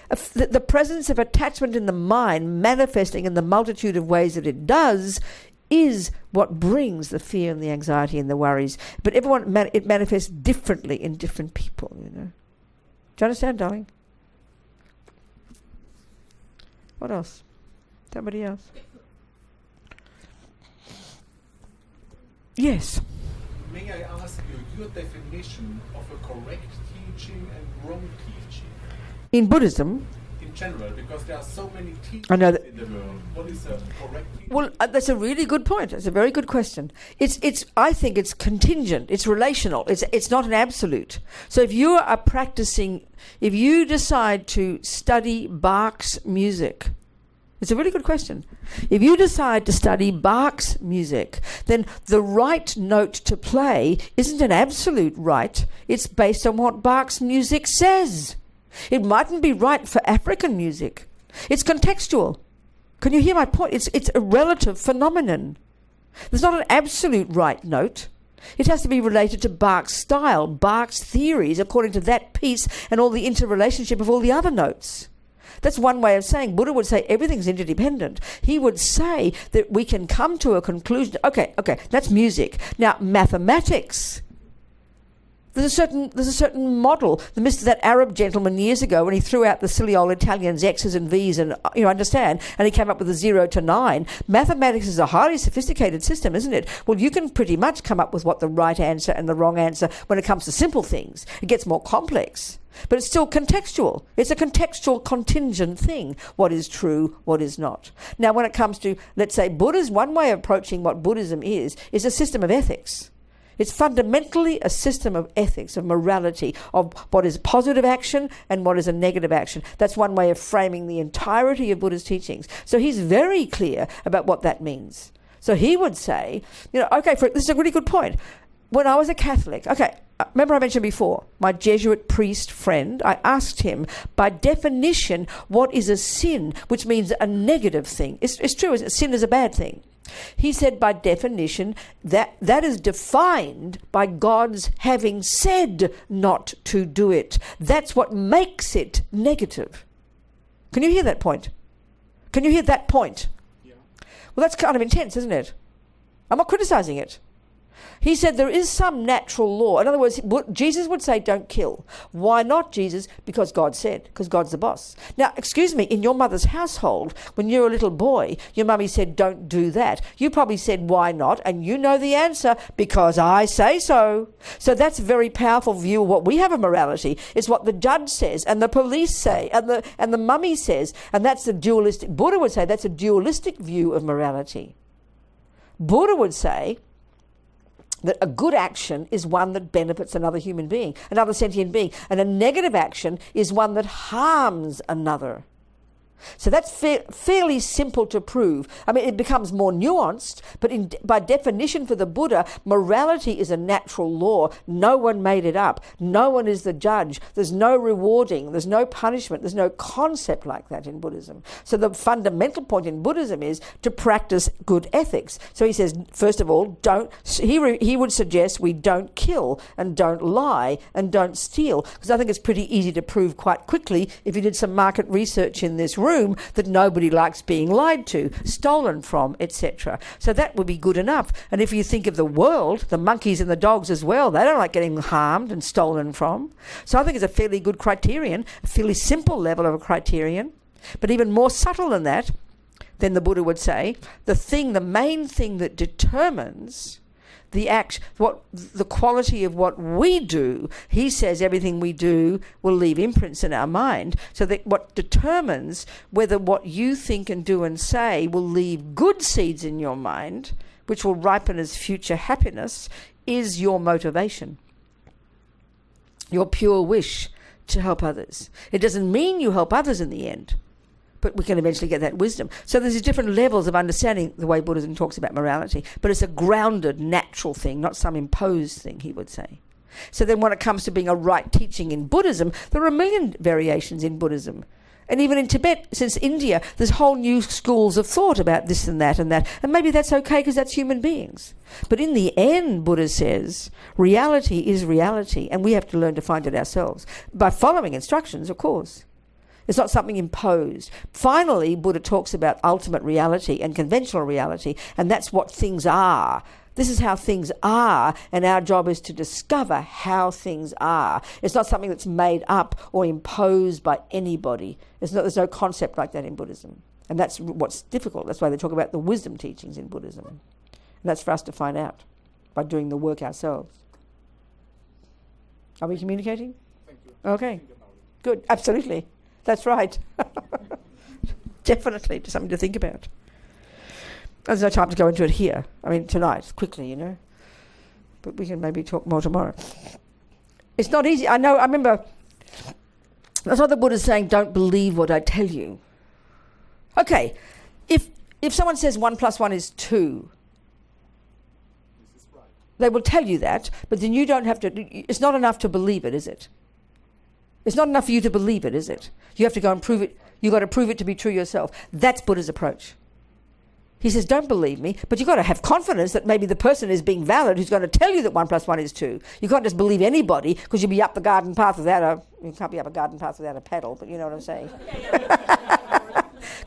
The presence of attachment in the mind manifesting in the multitude of ways that it does is what brings the fear and the anxiety and the worries. But it manifests differently in different people, you know. Do you understand, darling? What else? Somebody else? Yes. May I ask you your definition of a correct teaching and wrong teaching? In Buddhism, in general, because there are so many teachings I know that, in the world. What is a correct teaching? well, that's a really good point. It's a very good question. I think it's contingent. It's relational. It's not an absolute. So if you are practicing, if you decide to study Bach's music, it's a really good question. If you decide to study Bach's music, then the right note to play isn't an absolute right. It's based on what Bach's music says. It mightn't be right for African music. It's contextual. Can you hear my point? It's a relative phenomenon. There's not an absolute right note. It has to be related to Bach's style, Bach's theories, according to that piece and all the interrelationship of all the other notes. That's one way of saying. Buddha would say everything's interdependent. He would say that we can come to a conclusion. Okay, that's music. Now, mathematics, There's a certain model. That Arab gentleman years ago, when he threw out the silly old Italians X's and V's and understand, and he came up with a 0 to 9. Mathematics is a highly sophisticated system, isn't it? Well, you can pretty much come up with what the right answer and the wrong answer when it comes to simple things. It gets more complex, but it's still contextual. It's a contextual, contingent thing. What is true, what is not. Now, when it comes to, let's say, Buddhism, one way of approaching what Buddhism is a system of ethics. It's fundamentally a system of ethics, of morality, of what is positive action and what is a negative action. That's one way of framing the entirety of Buddha's teachings. So he's very clear about what that means. So he would say, this is a really good point. When I was a Catholic, remember I mentioned before, my Jesuit priest friend, I asked him, by definition, what is a sin, which means a negative thing. It's true, isn't it? Sin is a bad thing. He said, by definition, that is defined by God's having said not to do it. That's what makes it negative. Can you hear that point? Can you hear that point? Yeah. Well, that's kind of intense, isn't it? I'm not criticizing it. He said there is some natural law. In other words, Jesus would say, don't kill. Why not, Jesus? Because God said, because God's the boss. Now, excuse me, in your mother's household, when you were a little boy, your mummy said, don't do that. You probably said, why not? And you know the answer, because I say so. So that's a very powerful view of what we have of morality. It's what the judge says, and the police say, and the mummy says. And that's the dualistic, Buddha would say, that's a dualistic view of morality. Buddha would say that a good action is one that benefits another human being, another sentient being, and a negative action is one that harms another. So that's fairly simple to prove. I mean, it becomes more nuanced, but by definition for the Buddha, morality is a natural law. No one made it up. No one is the judge. There's no rewarding. There's no punishment. There's no concept like that in Buddhism. So the fundamental point in Buddhism is to practice good ethics. So he says, first of all, he would suggest we don't kill and don't lie and don't steal, because I think it's pretty easy to prove quite quickly if you did some market research in this room that nobody likes being lied to, stolen from, etc. So that would be good enough. And if you think of the world, the monkeys and the dogs as well, they don't like getting harmed and stolen from. So I think it's a fairly good criterion, a fairly simple level of a criterion. But even more subtle than that, then the Buddha would say, the main thing that determines the quality of what we do, he says everything we do will leave imprints in our mind. So that what determines whether what you think and do and say will leave good seeds in your mind, which will ripen as future happiness, is your motivation, your pure wish to help others. It doesn't mean you help others in the end, but we can eventually get that wisdom. So there's these different levels of understanding the way Buddhism talks about morality, but it's a grounded, natural thing, not some imposed thing, he would say. So then when it comes to being a right teaching in Buddhism, there are a million variations in Buddhism. And even in Tibet, since India, there's whole new schools of thought about this and that and that. And maybe that's okay because that's human beings. But in the end, Buddha says, reality is reality, and we have to learn to find it ourselves. By following instructions, of course. It's not something imposed. Finally, Buddha talks about ultimate reality and conventional reality, and that's what things are. This is how things are, and our job is to discover how things are. It's not something that's made up or imposed by anybody. There's no concept like that in Buddhism. And that's what's difficult. That's why they talk about the wisdom teachings in Buddhism. And that's for us to find out by doing the work ourselves. Are we communicating? Thank you. Okay. Good. Absolutely. That's right. Definitely something to think about. There's no time to go into it here. I mean, tonight, quickly, But we can maybe talk more tomorrow. It's not easy. I know, I remember, that's what the Buddha's saying, don't believe what I tell you. Okay, if someone says 1 + 1 is 2, This is right. they will tell you that, but then you don't have to, it's not enough to believe it, is it? It's not enough for you to believe it, is it? You have to go and prove it. You've got to prove it to be true yourself. That's Buddha's approach. He says, don't believe me, but you've got to have confidence that maybe the person is being valid who's going to tell you that 1 + 1 is 2. You can't just believe anybody because you'll be up the garden path you can't be up a garden path without a paddle, but you know what I'm saying.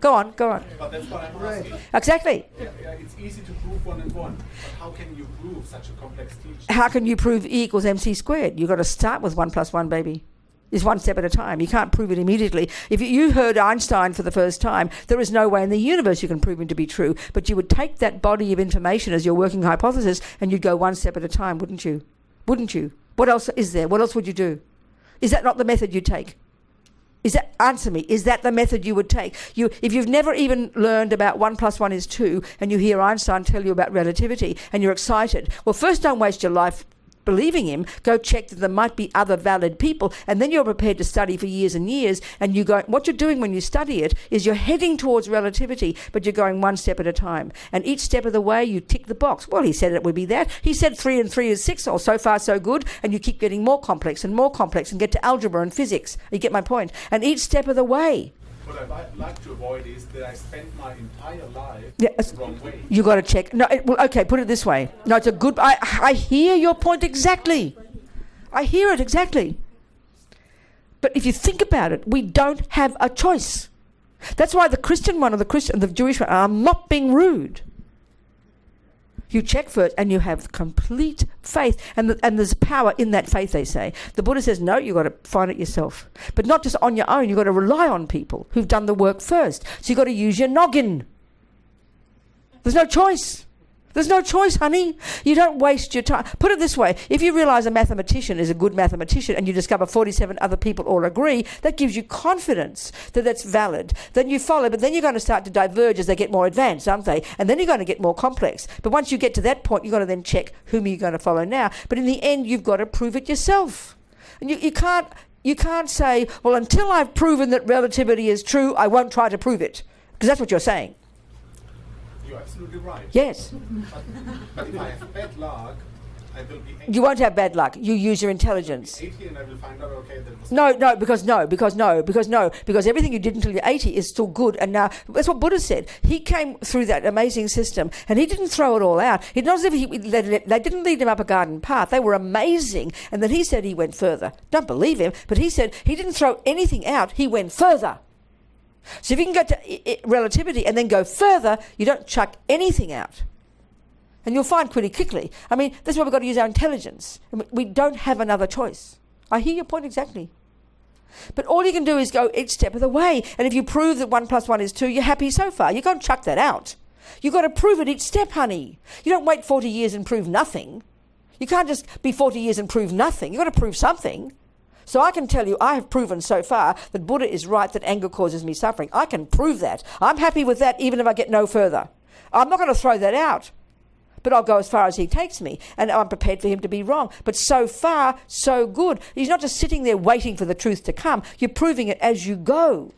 Go on. But that's what I'm asking. Exactly. Yeah, it's easy to prove 1 and 1, but how can you prove such a complex teaching? How can you prove E equals MC squared? You've got to start with 1 plus 1, baby. It's one step at a time. You can't prove it immediately. If you heard Einstein for the first time, there is no way in the universe you can prove him to be true. But you would take that body of information as your working hypothesis and you'd go one step at a time, wouldn't you? Wouldn't you? What else is there? What else would you do? Is that not the method you take? Answer me, is that the method you would take? If you've never even learned about 1 plus 1 is 2 and you hear Einstein tell you about relativity and you're excited, well, first don't waste your life believing him. Go check that there might be other valid people, and then you're prepared to study for years and years, and you go, what you're doing when you study it is you're heading towards relativity, but you're going one step at a time. And each step of the way you tick the box. Well, he said it would be that. He said 3 and 3 is 6, or so far so good, and you keep getting more complex and get to algebra and physics. You get my point? And each step of the way. What I'd like to avoid is that I spend my entire life Yeah, the wrong way. you got to check. No, okay, put it this way. No, it's a good... I hear your point exactly. I hear it exactly. But if you think about it, we don't have a choice. That's why the Christian one or the Jewish one, I'm not being rude. You check first and you have complete faith. And there's power in that faith, they say. The Buddha says, no, you've got to find it yourself. But not just on your own. You've got to rely on people who've done the work first. So you've got to use your noggin. There's no choice. There's no choice, honey. You don't waste your time. Put it this way. If you realize a mathematician is a good mathematician and you discover 47 other people all agree, that gives you confidence that that's valid. Then you follow, but then you're going to start to diverge as they get more advanced, aren't they? And then you're going to get more complex. But once you get to that point, you've got to then check whom you're going to follow now. But in the end, you've got to prove it yourself. And you can't say, well, until I've proven that relativity is true, I won't try to prove it. Because that's what you're saying. You're absolutely right. Yes. But if I have bad luck, I will be 80. You won't have bad luck. You use your intelligence. 80 and I will find out, okay, that was... Because everything you did until you're 80 is still good. And now, that's what Buddha said. He came through that amazing system and he didn't throw it all out. It's not as if they didn't lead him up a garden path. They were amazing. And then he said he went further. Don't believe him, but he said he didn't throw anything out. He went further. So if you can go to relativity and then go further, you don't chuck anything out. And you'll find pretty quickly. I mean, that's why we've got to use our intelligence. We don't have another choice. I hear your point exactly. But all you can do is go each step of the way. And if you prove that 1 plus 1 is 2, you're happy so far. You can't chuck that out. You've got to prove it each step, honey. You don't wait 40 years and prove nothing. You can't just be 40 years and prove nothing. You've got to prove something. So I can tell you, I have proven so far that Buddha is right, that anger causes me suffering. I can prove that. I'm happy with that even if I get no further. I'm not going to throw that out, but I'll go as far as he takes me, and I'm prepared for him to be wrong. But so far, so good. He's not just sitting there waiting for the truth to come. You're proving it as you go.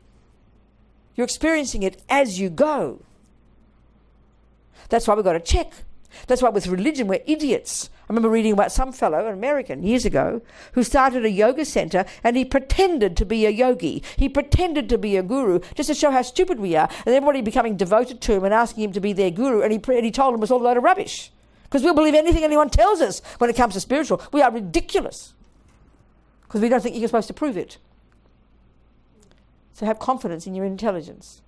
You're experiencing it as you go. That's why we've got to check. That's why with religion we're idiots. I remember reading about some fellow, an American, years ago, who started a yoga center and he pretended to be a yogi. He pretended to be a guru just to show how stupid we are, and everybody becoming devoted to him and asking him to be their guru, and he told them it was all a load of rubbish. Because we'll believe anything anyone tells us when it comes to spiritual. We are ridiculous. Because we don't think you're supposed to prove it. So have confidence in your intelligence.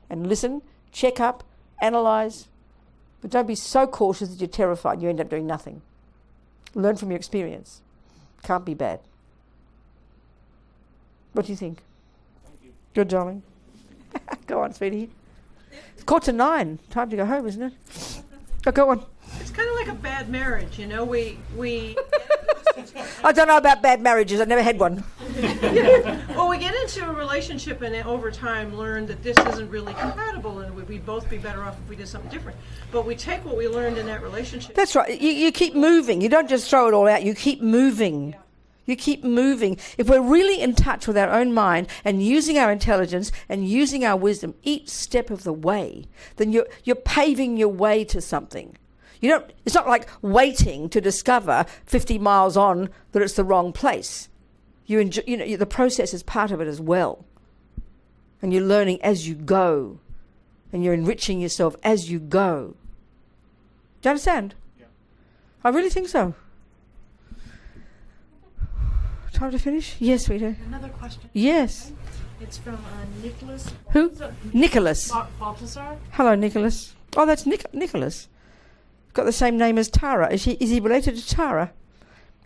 And listen, check up, analyze, but don't be so cautious that you're terrified and you end up doing nothing. Learn from your experience. Can't be bad. What do you think? Thank you. Good, darling. Go on, sweetie. It's 9:15. Time to go home, isn't it? Oh, go on. It's kind of like a bad marriage, you know. We I don't know about bad marriages. I've never had one. well, we get into a relationship and over time learn that this isn't really compatible, and we'd both be better off if we did something different. But we take what we learned in that relationship. That's right. You keep moving. You don't just throw it all out. You keep moving. You keep moving. If we're really in touch with our own mind and using our intelligence and using our wisdom each step of the way, then you're paving your way to something. It's not like waiting to discover 50 miles on that it's the wrong place. The process is part of it as well. And you're learning as you go. And you're enriching yourself as you go. Do you understand? Yeah. I really think so. Time to finish? Yes, sweetheart. Another question. Yes. It's from Nicholas. Who? Nicholas. Balthazar. Hello, Nicholas. Oh, that's Nicholas. Got the same name as Tara. Is he related to Tara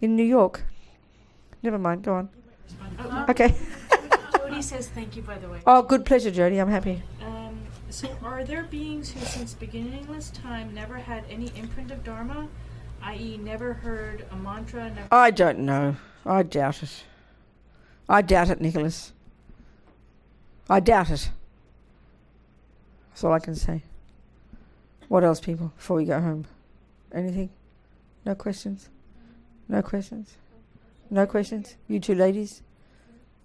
in New York? Never mind. Go on. Okay. Jody says thank you, by the way. Oh, good pleasure, Jody. I'm happy. So are there beings who since beginningless time never had any imprint of Dharma, i.e. never heard a mantra, never... I don't know. I doubt it. I doubt it, Nicholas. I doubt it. That's all I can say. What else, people, before we go home? Anything? No questions? No questions? No questions? You two ladies?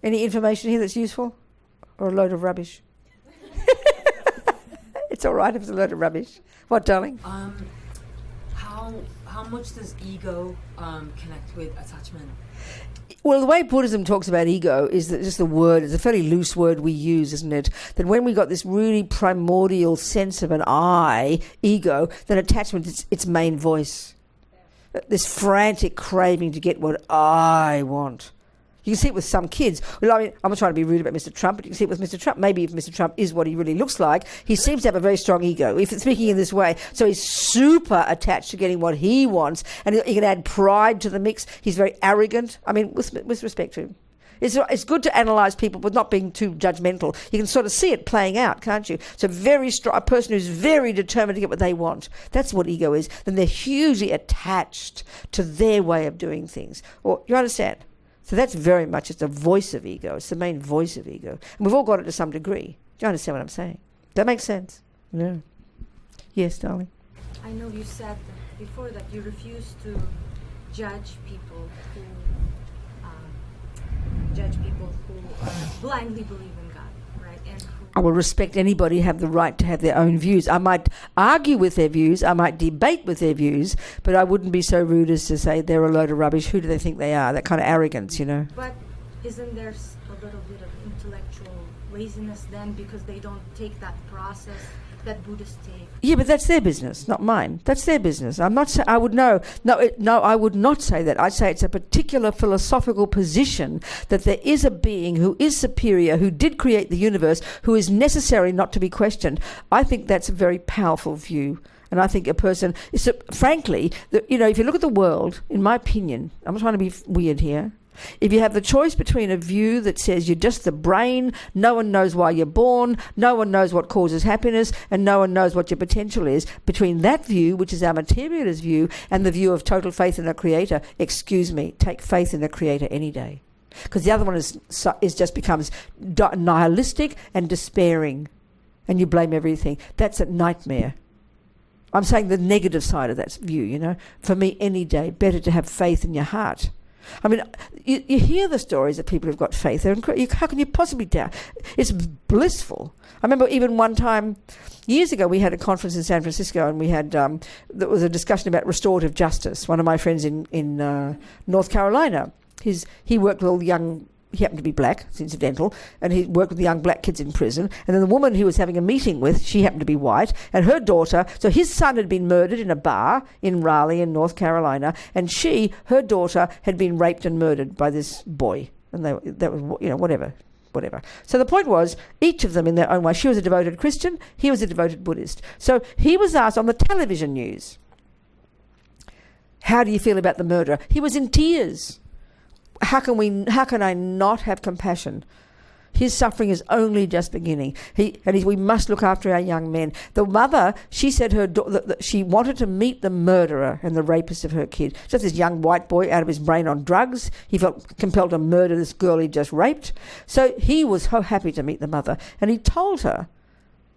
Any information here that's useful? Or a load of rubbish? It's all right if it's a load of rubbish. What, darling? How much does ego connect with attachment? Well, the way Buddhism talks about ego is that just the word, it's a fairly loose word we use, isn't it? That when we got this really primordial sense of an I, ego, then attachment is its main voice. This frantic craving to get what I want. You can see it with some kids. Well, I mean, I'm not trying to be rude about Mr. Trump, but you can see it with Mr. Trump. Maybe if Mr. Trump is what he really looks like, he seems to have a very strong ego, if it's speaking in this way. So he's super attached to getting what he wants, and he can add pride to the mix. He's very arrogant. I mean, with respect to him. It's good to analyse people, but not being too judgmental. You can sort of see it playing out, can't you? So a person who's very determined to get what they want. That's what ego is. Then they're hugely attached to their way of doing things. Or you understand? So that's very much, it's the voice of ego. It's the main voice of ego. And we've all got it to some degree. Do you understand what I'm saying? That makes sense? Yeah. Yes, darling. I know you said before that you refuse to judge people who blindly believe in God, right? And I will respect anybody who have the right to have their own views. I might argue with their views, I might debate with their views, but I wouldn't be so rude as to say they're a load of rubbish. Who do they think they are? That kind of arrogance, you know. But isn't there a little bit of intellectual laziness then, because they don't take that process that Buddhists take? Yeah, but that's their business, not mine. That's their business. I'm not. I would know. No, I would not say that. I'd say it's a particular philosophical position that there is a being who is superior, who did create the universe, who is necessary not to be questioned. I think that's a very powerful view. And I think a person, frankly, if you look at the world, in my opinion, I'm not trying to be weird here. If you have the choice between a view that says you're just the brain, no one knows why you're born, no one knows what causes happiness, and no one knows what your potential is, between that view, which is our materialist view, and the view of total faith in a creator, excuse me, take faith in a creator any day. Because the other one is just becomes nihilistic and despairing, and you blame everything. That's a nightmare. I'm saying the negative side of that view, you know. For me, any day, better to have faith in your heart. I mean, you hear the stories of people who've got faith. How can you possibly doubt? It's blissful. I remember even one time, years ago, we had a conference in San Francisco, and we had there was a discussion about restorative justice. One of my friends in North Carolina, he worked with all the young. He happened to be black, it's incidental, and he worked with the young black kids in prison. And then the woman he was having a meeting with, she happened to be white, and her daughter, so his son had been murdered in a bar in Raleigh in North Carolina, and her daughter had been raped and murdered by this boy. And that was, whatever. So the point was, each of them in their own way, she was a devoted Christian, he was a devoted Buddhist. So he was asked on the television news, how do you feel about the murderer? He was in tears. How can I not have compassion? His suffering is only just beginning. We must look after our young men. The mother, she said that she wanted to meet the murderer and the rapist of her kid. Just this young white boy out of his brain on drugs. He felt compelled to murder this girl he just raped. So he was so happy to meet the mother. And he told her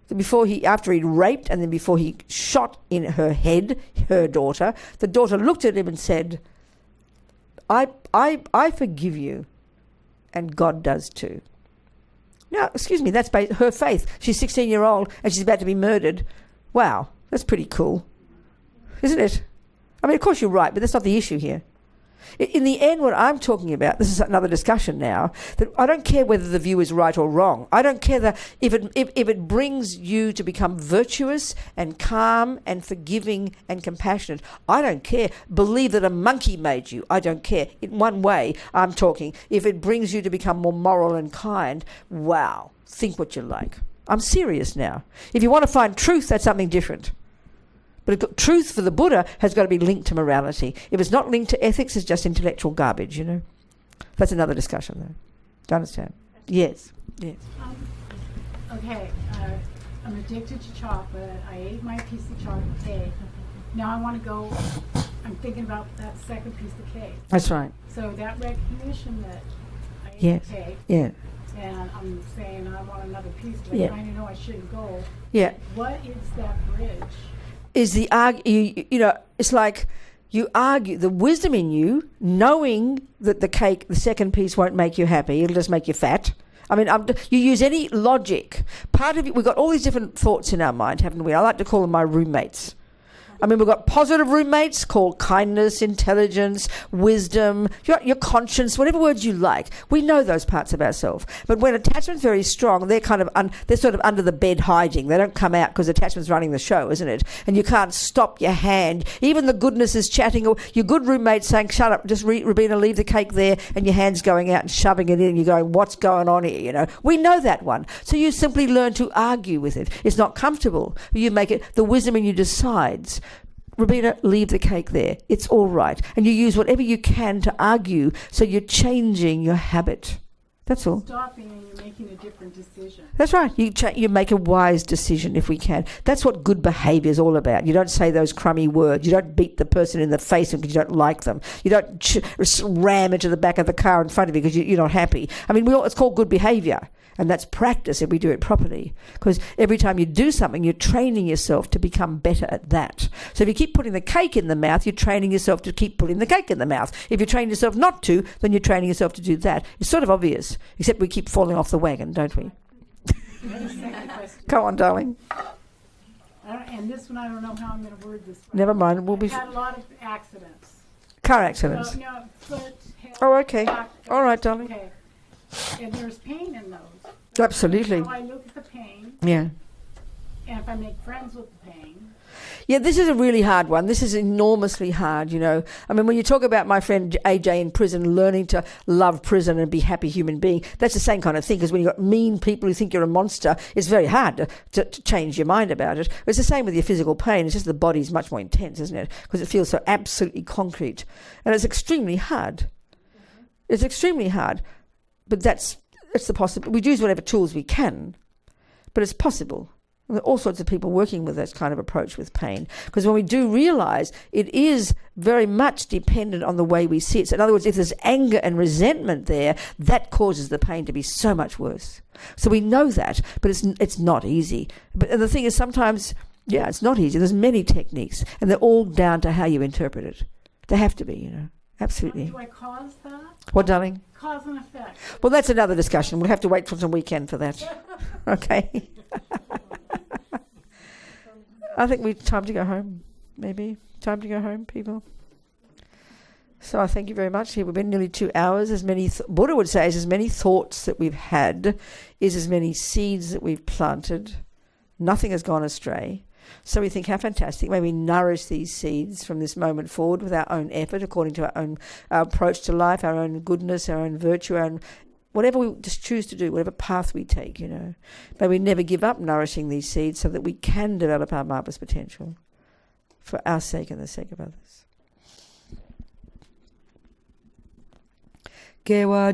that after he'd raped and then before he shot in her head, her daughter, the daughter looked at him and said, I forgive you, and God does too. Now, excuse me, that's her faith. She's 16-year-old and she's about to be murdered. Wow, that's pretty cool, isn't it? I mean, of course you're right, but that's not the issue here. In the end, what I'm talking about, this is another discussion now, that I don't care whether the view is right or wrong. I don't care that if it brings you to become virtuous and calm and forgiving and compassionate. I don't care. Believe that a monkey made you. I don't care. In one way, I'm talking. If it brings you to become more moral and kind, wow, think what you like. I'm serious now. If you want to find truth, that's something different. But truth for the Buddha has got to be linked to morality. If it's not linked to ethics, it's just intellectual garbage, you know. That's another discussion, though. Do you understand? Yes. Yes. Okay. I'm addicted to chocolate. I ate my piece of chocolate cake. Now I want to go. I'm thinking about that second piece of cake. That's right. So that recognition that I ate Yes. the cake. Yeah. And I'm saying I want another piece, but Yeah. I kind of know I shouldn't go. Yeah. What is that bridge? Is the you know, it's like you argue the wisdom in you, knowing that the second piece won't make you happy, it'll just make you fat. I mean, you use any logic. Part of it, we've got all these different thoughts in our mind, haven't we? I like to call them my roommates. I mean, we've got positive roommates called kindness, intelligence, wisdom, your conscience, whatever words you like. We know those parts of ourselves. But when attachment's very strong, they're kind of they're sort of under the bed hiding. They don't come out because attachment's running the show, isn't it? And you can't stop your hand. Even the goodness is chatting. Or your good roommate's saying, "Shut up, just Robina, leave the cake there," and your hand's going out and shoving it in. And you're going, "What's going on here?" You know, we know that one. So you simply learn to argue with it. It's not comfortable. You make it. The wisdom in you decides. Robina, leave the cake there. It's all right. And you use whatever you can to argue, so you're changing your habit. That's all. Stopping and you're making a different decision. That's right. You make a wise decision if we can. That's what good behaviour is all about. You don't say those crummy words. You don't beat the person in the face because you don't like them. You don't ram into the back of the car in front of you because you're not happy. I mean, it's called good behaviour. And that's practice if we do it properly. Because every time you do something, you're training yourself to become better at that. So if you keep putting the cake in the mouth, you're training yourself to keep putting the cake in the mouth. If you train yourself not to, then you're training yourself to do that. It's sort of obvious, except we keep falling off the wagon, don't we? Go on, darling. And this one, I don't know how I'm going to word this. Never mind. We'll be. I've had a lot of accidents. Car accidents. No, foot, head, Oh, okay. back, All right, darling. Okay. And there's pain in those. Absolutely. So I look at the pain, Yeah. and if I make friends with the pain. Yeah, this is a really hard one. This is enormously hard, you know. I mean, when you talk about my friend AJ in prison, learning to love prison and be a happy human being, that's the same kind of thing, because when you've got mean people who think you're a monster, it's very hard to change your mind about it. But it's the same with your physical pain. It's just the body's much more intense, isn't it? Because it feels so absolutely concrete. And it's extremely hard. It's extremely hard. But it's the possibility. We use whatever tools we can, but it's possible. And there are all sorts of people working with this kind of approach with pain. Because when we do realise it is very much dependent on the way we see it. So in other words, if there's anger and resentment there, that causes the pain to be so much worse. So we know that, but it's not easy. But the thing is, sometimes, yeah, it's not easy. There's many techniques, and they're all down to how you interpret it. They have to be, you know. Absolutely. Do I cause that? What, darling? Cause and effect. Well, that's another discussion. We'll have to wait for some weekend for that. Okay. I think it's time to go home, maybe. Time to go home, people. So I thank you very much. Here we've been nearly 2 hours. As many, Buddha would say, is as many thoughts that we've had, is as many seeds that we've planted. Nothing has gone astray. So we think, how fantastic. May we nourish these seeds from this moment forward with our own effort, according to our approach to life, our own goodness, our own virtue, our own whatever we just choose to do, whatever path we take, you know. May we never give up nourishing these seeds so that we can develop our marvellous potential for our sake and the sake of others. Gewajinyu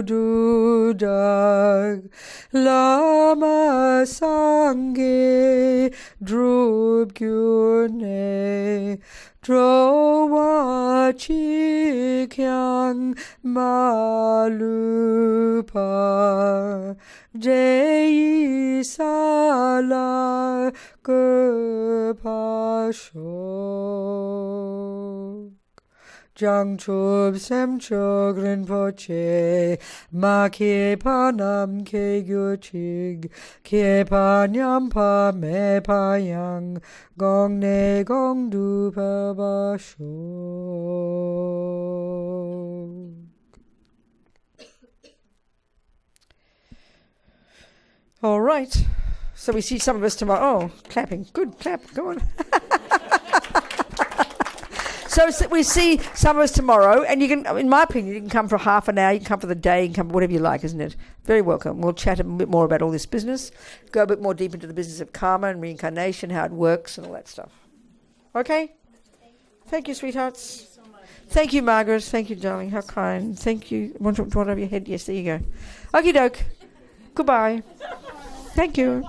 dudag Lama sange drub gyune drowa chikyang malupa jei sala gopasho Jang chub sem chog rinpoche, ma kie panam ke gyuchig, kie panyam pa me pa yang, gong ne gong du pa ba sho. All right. So we see some of us tomorrow. Oh, clapping. Good, clap. Go on. So we see some of us tomorrow, and you can, in my opinion, you can come for half an hour, you can come for the day, you can come for whatever you like, isn't it? Very welcome. We'll chat a bit more about all this business, go a bit more deep into the business of karma and reincarnation, how it works and all that stuff. Okay? Thank you, sweethearts. Thank you so much. Thank you, Margaret. Thank you, darling. How kind. Thank you. Want to over your head? Yes, there you go. Okie doke. Goodbye. Thank you.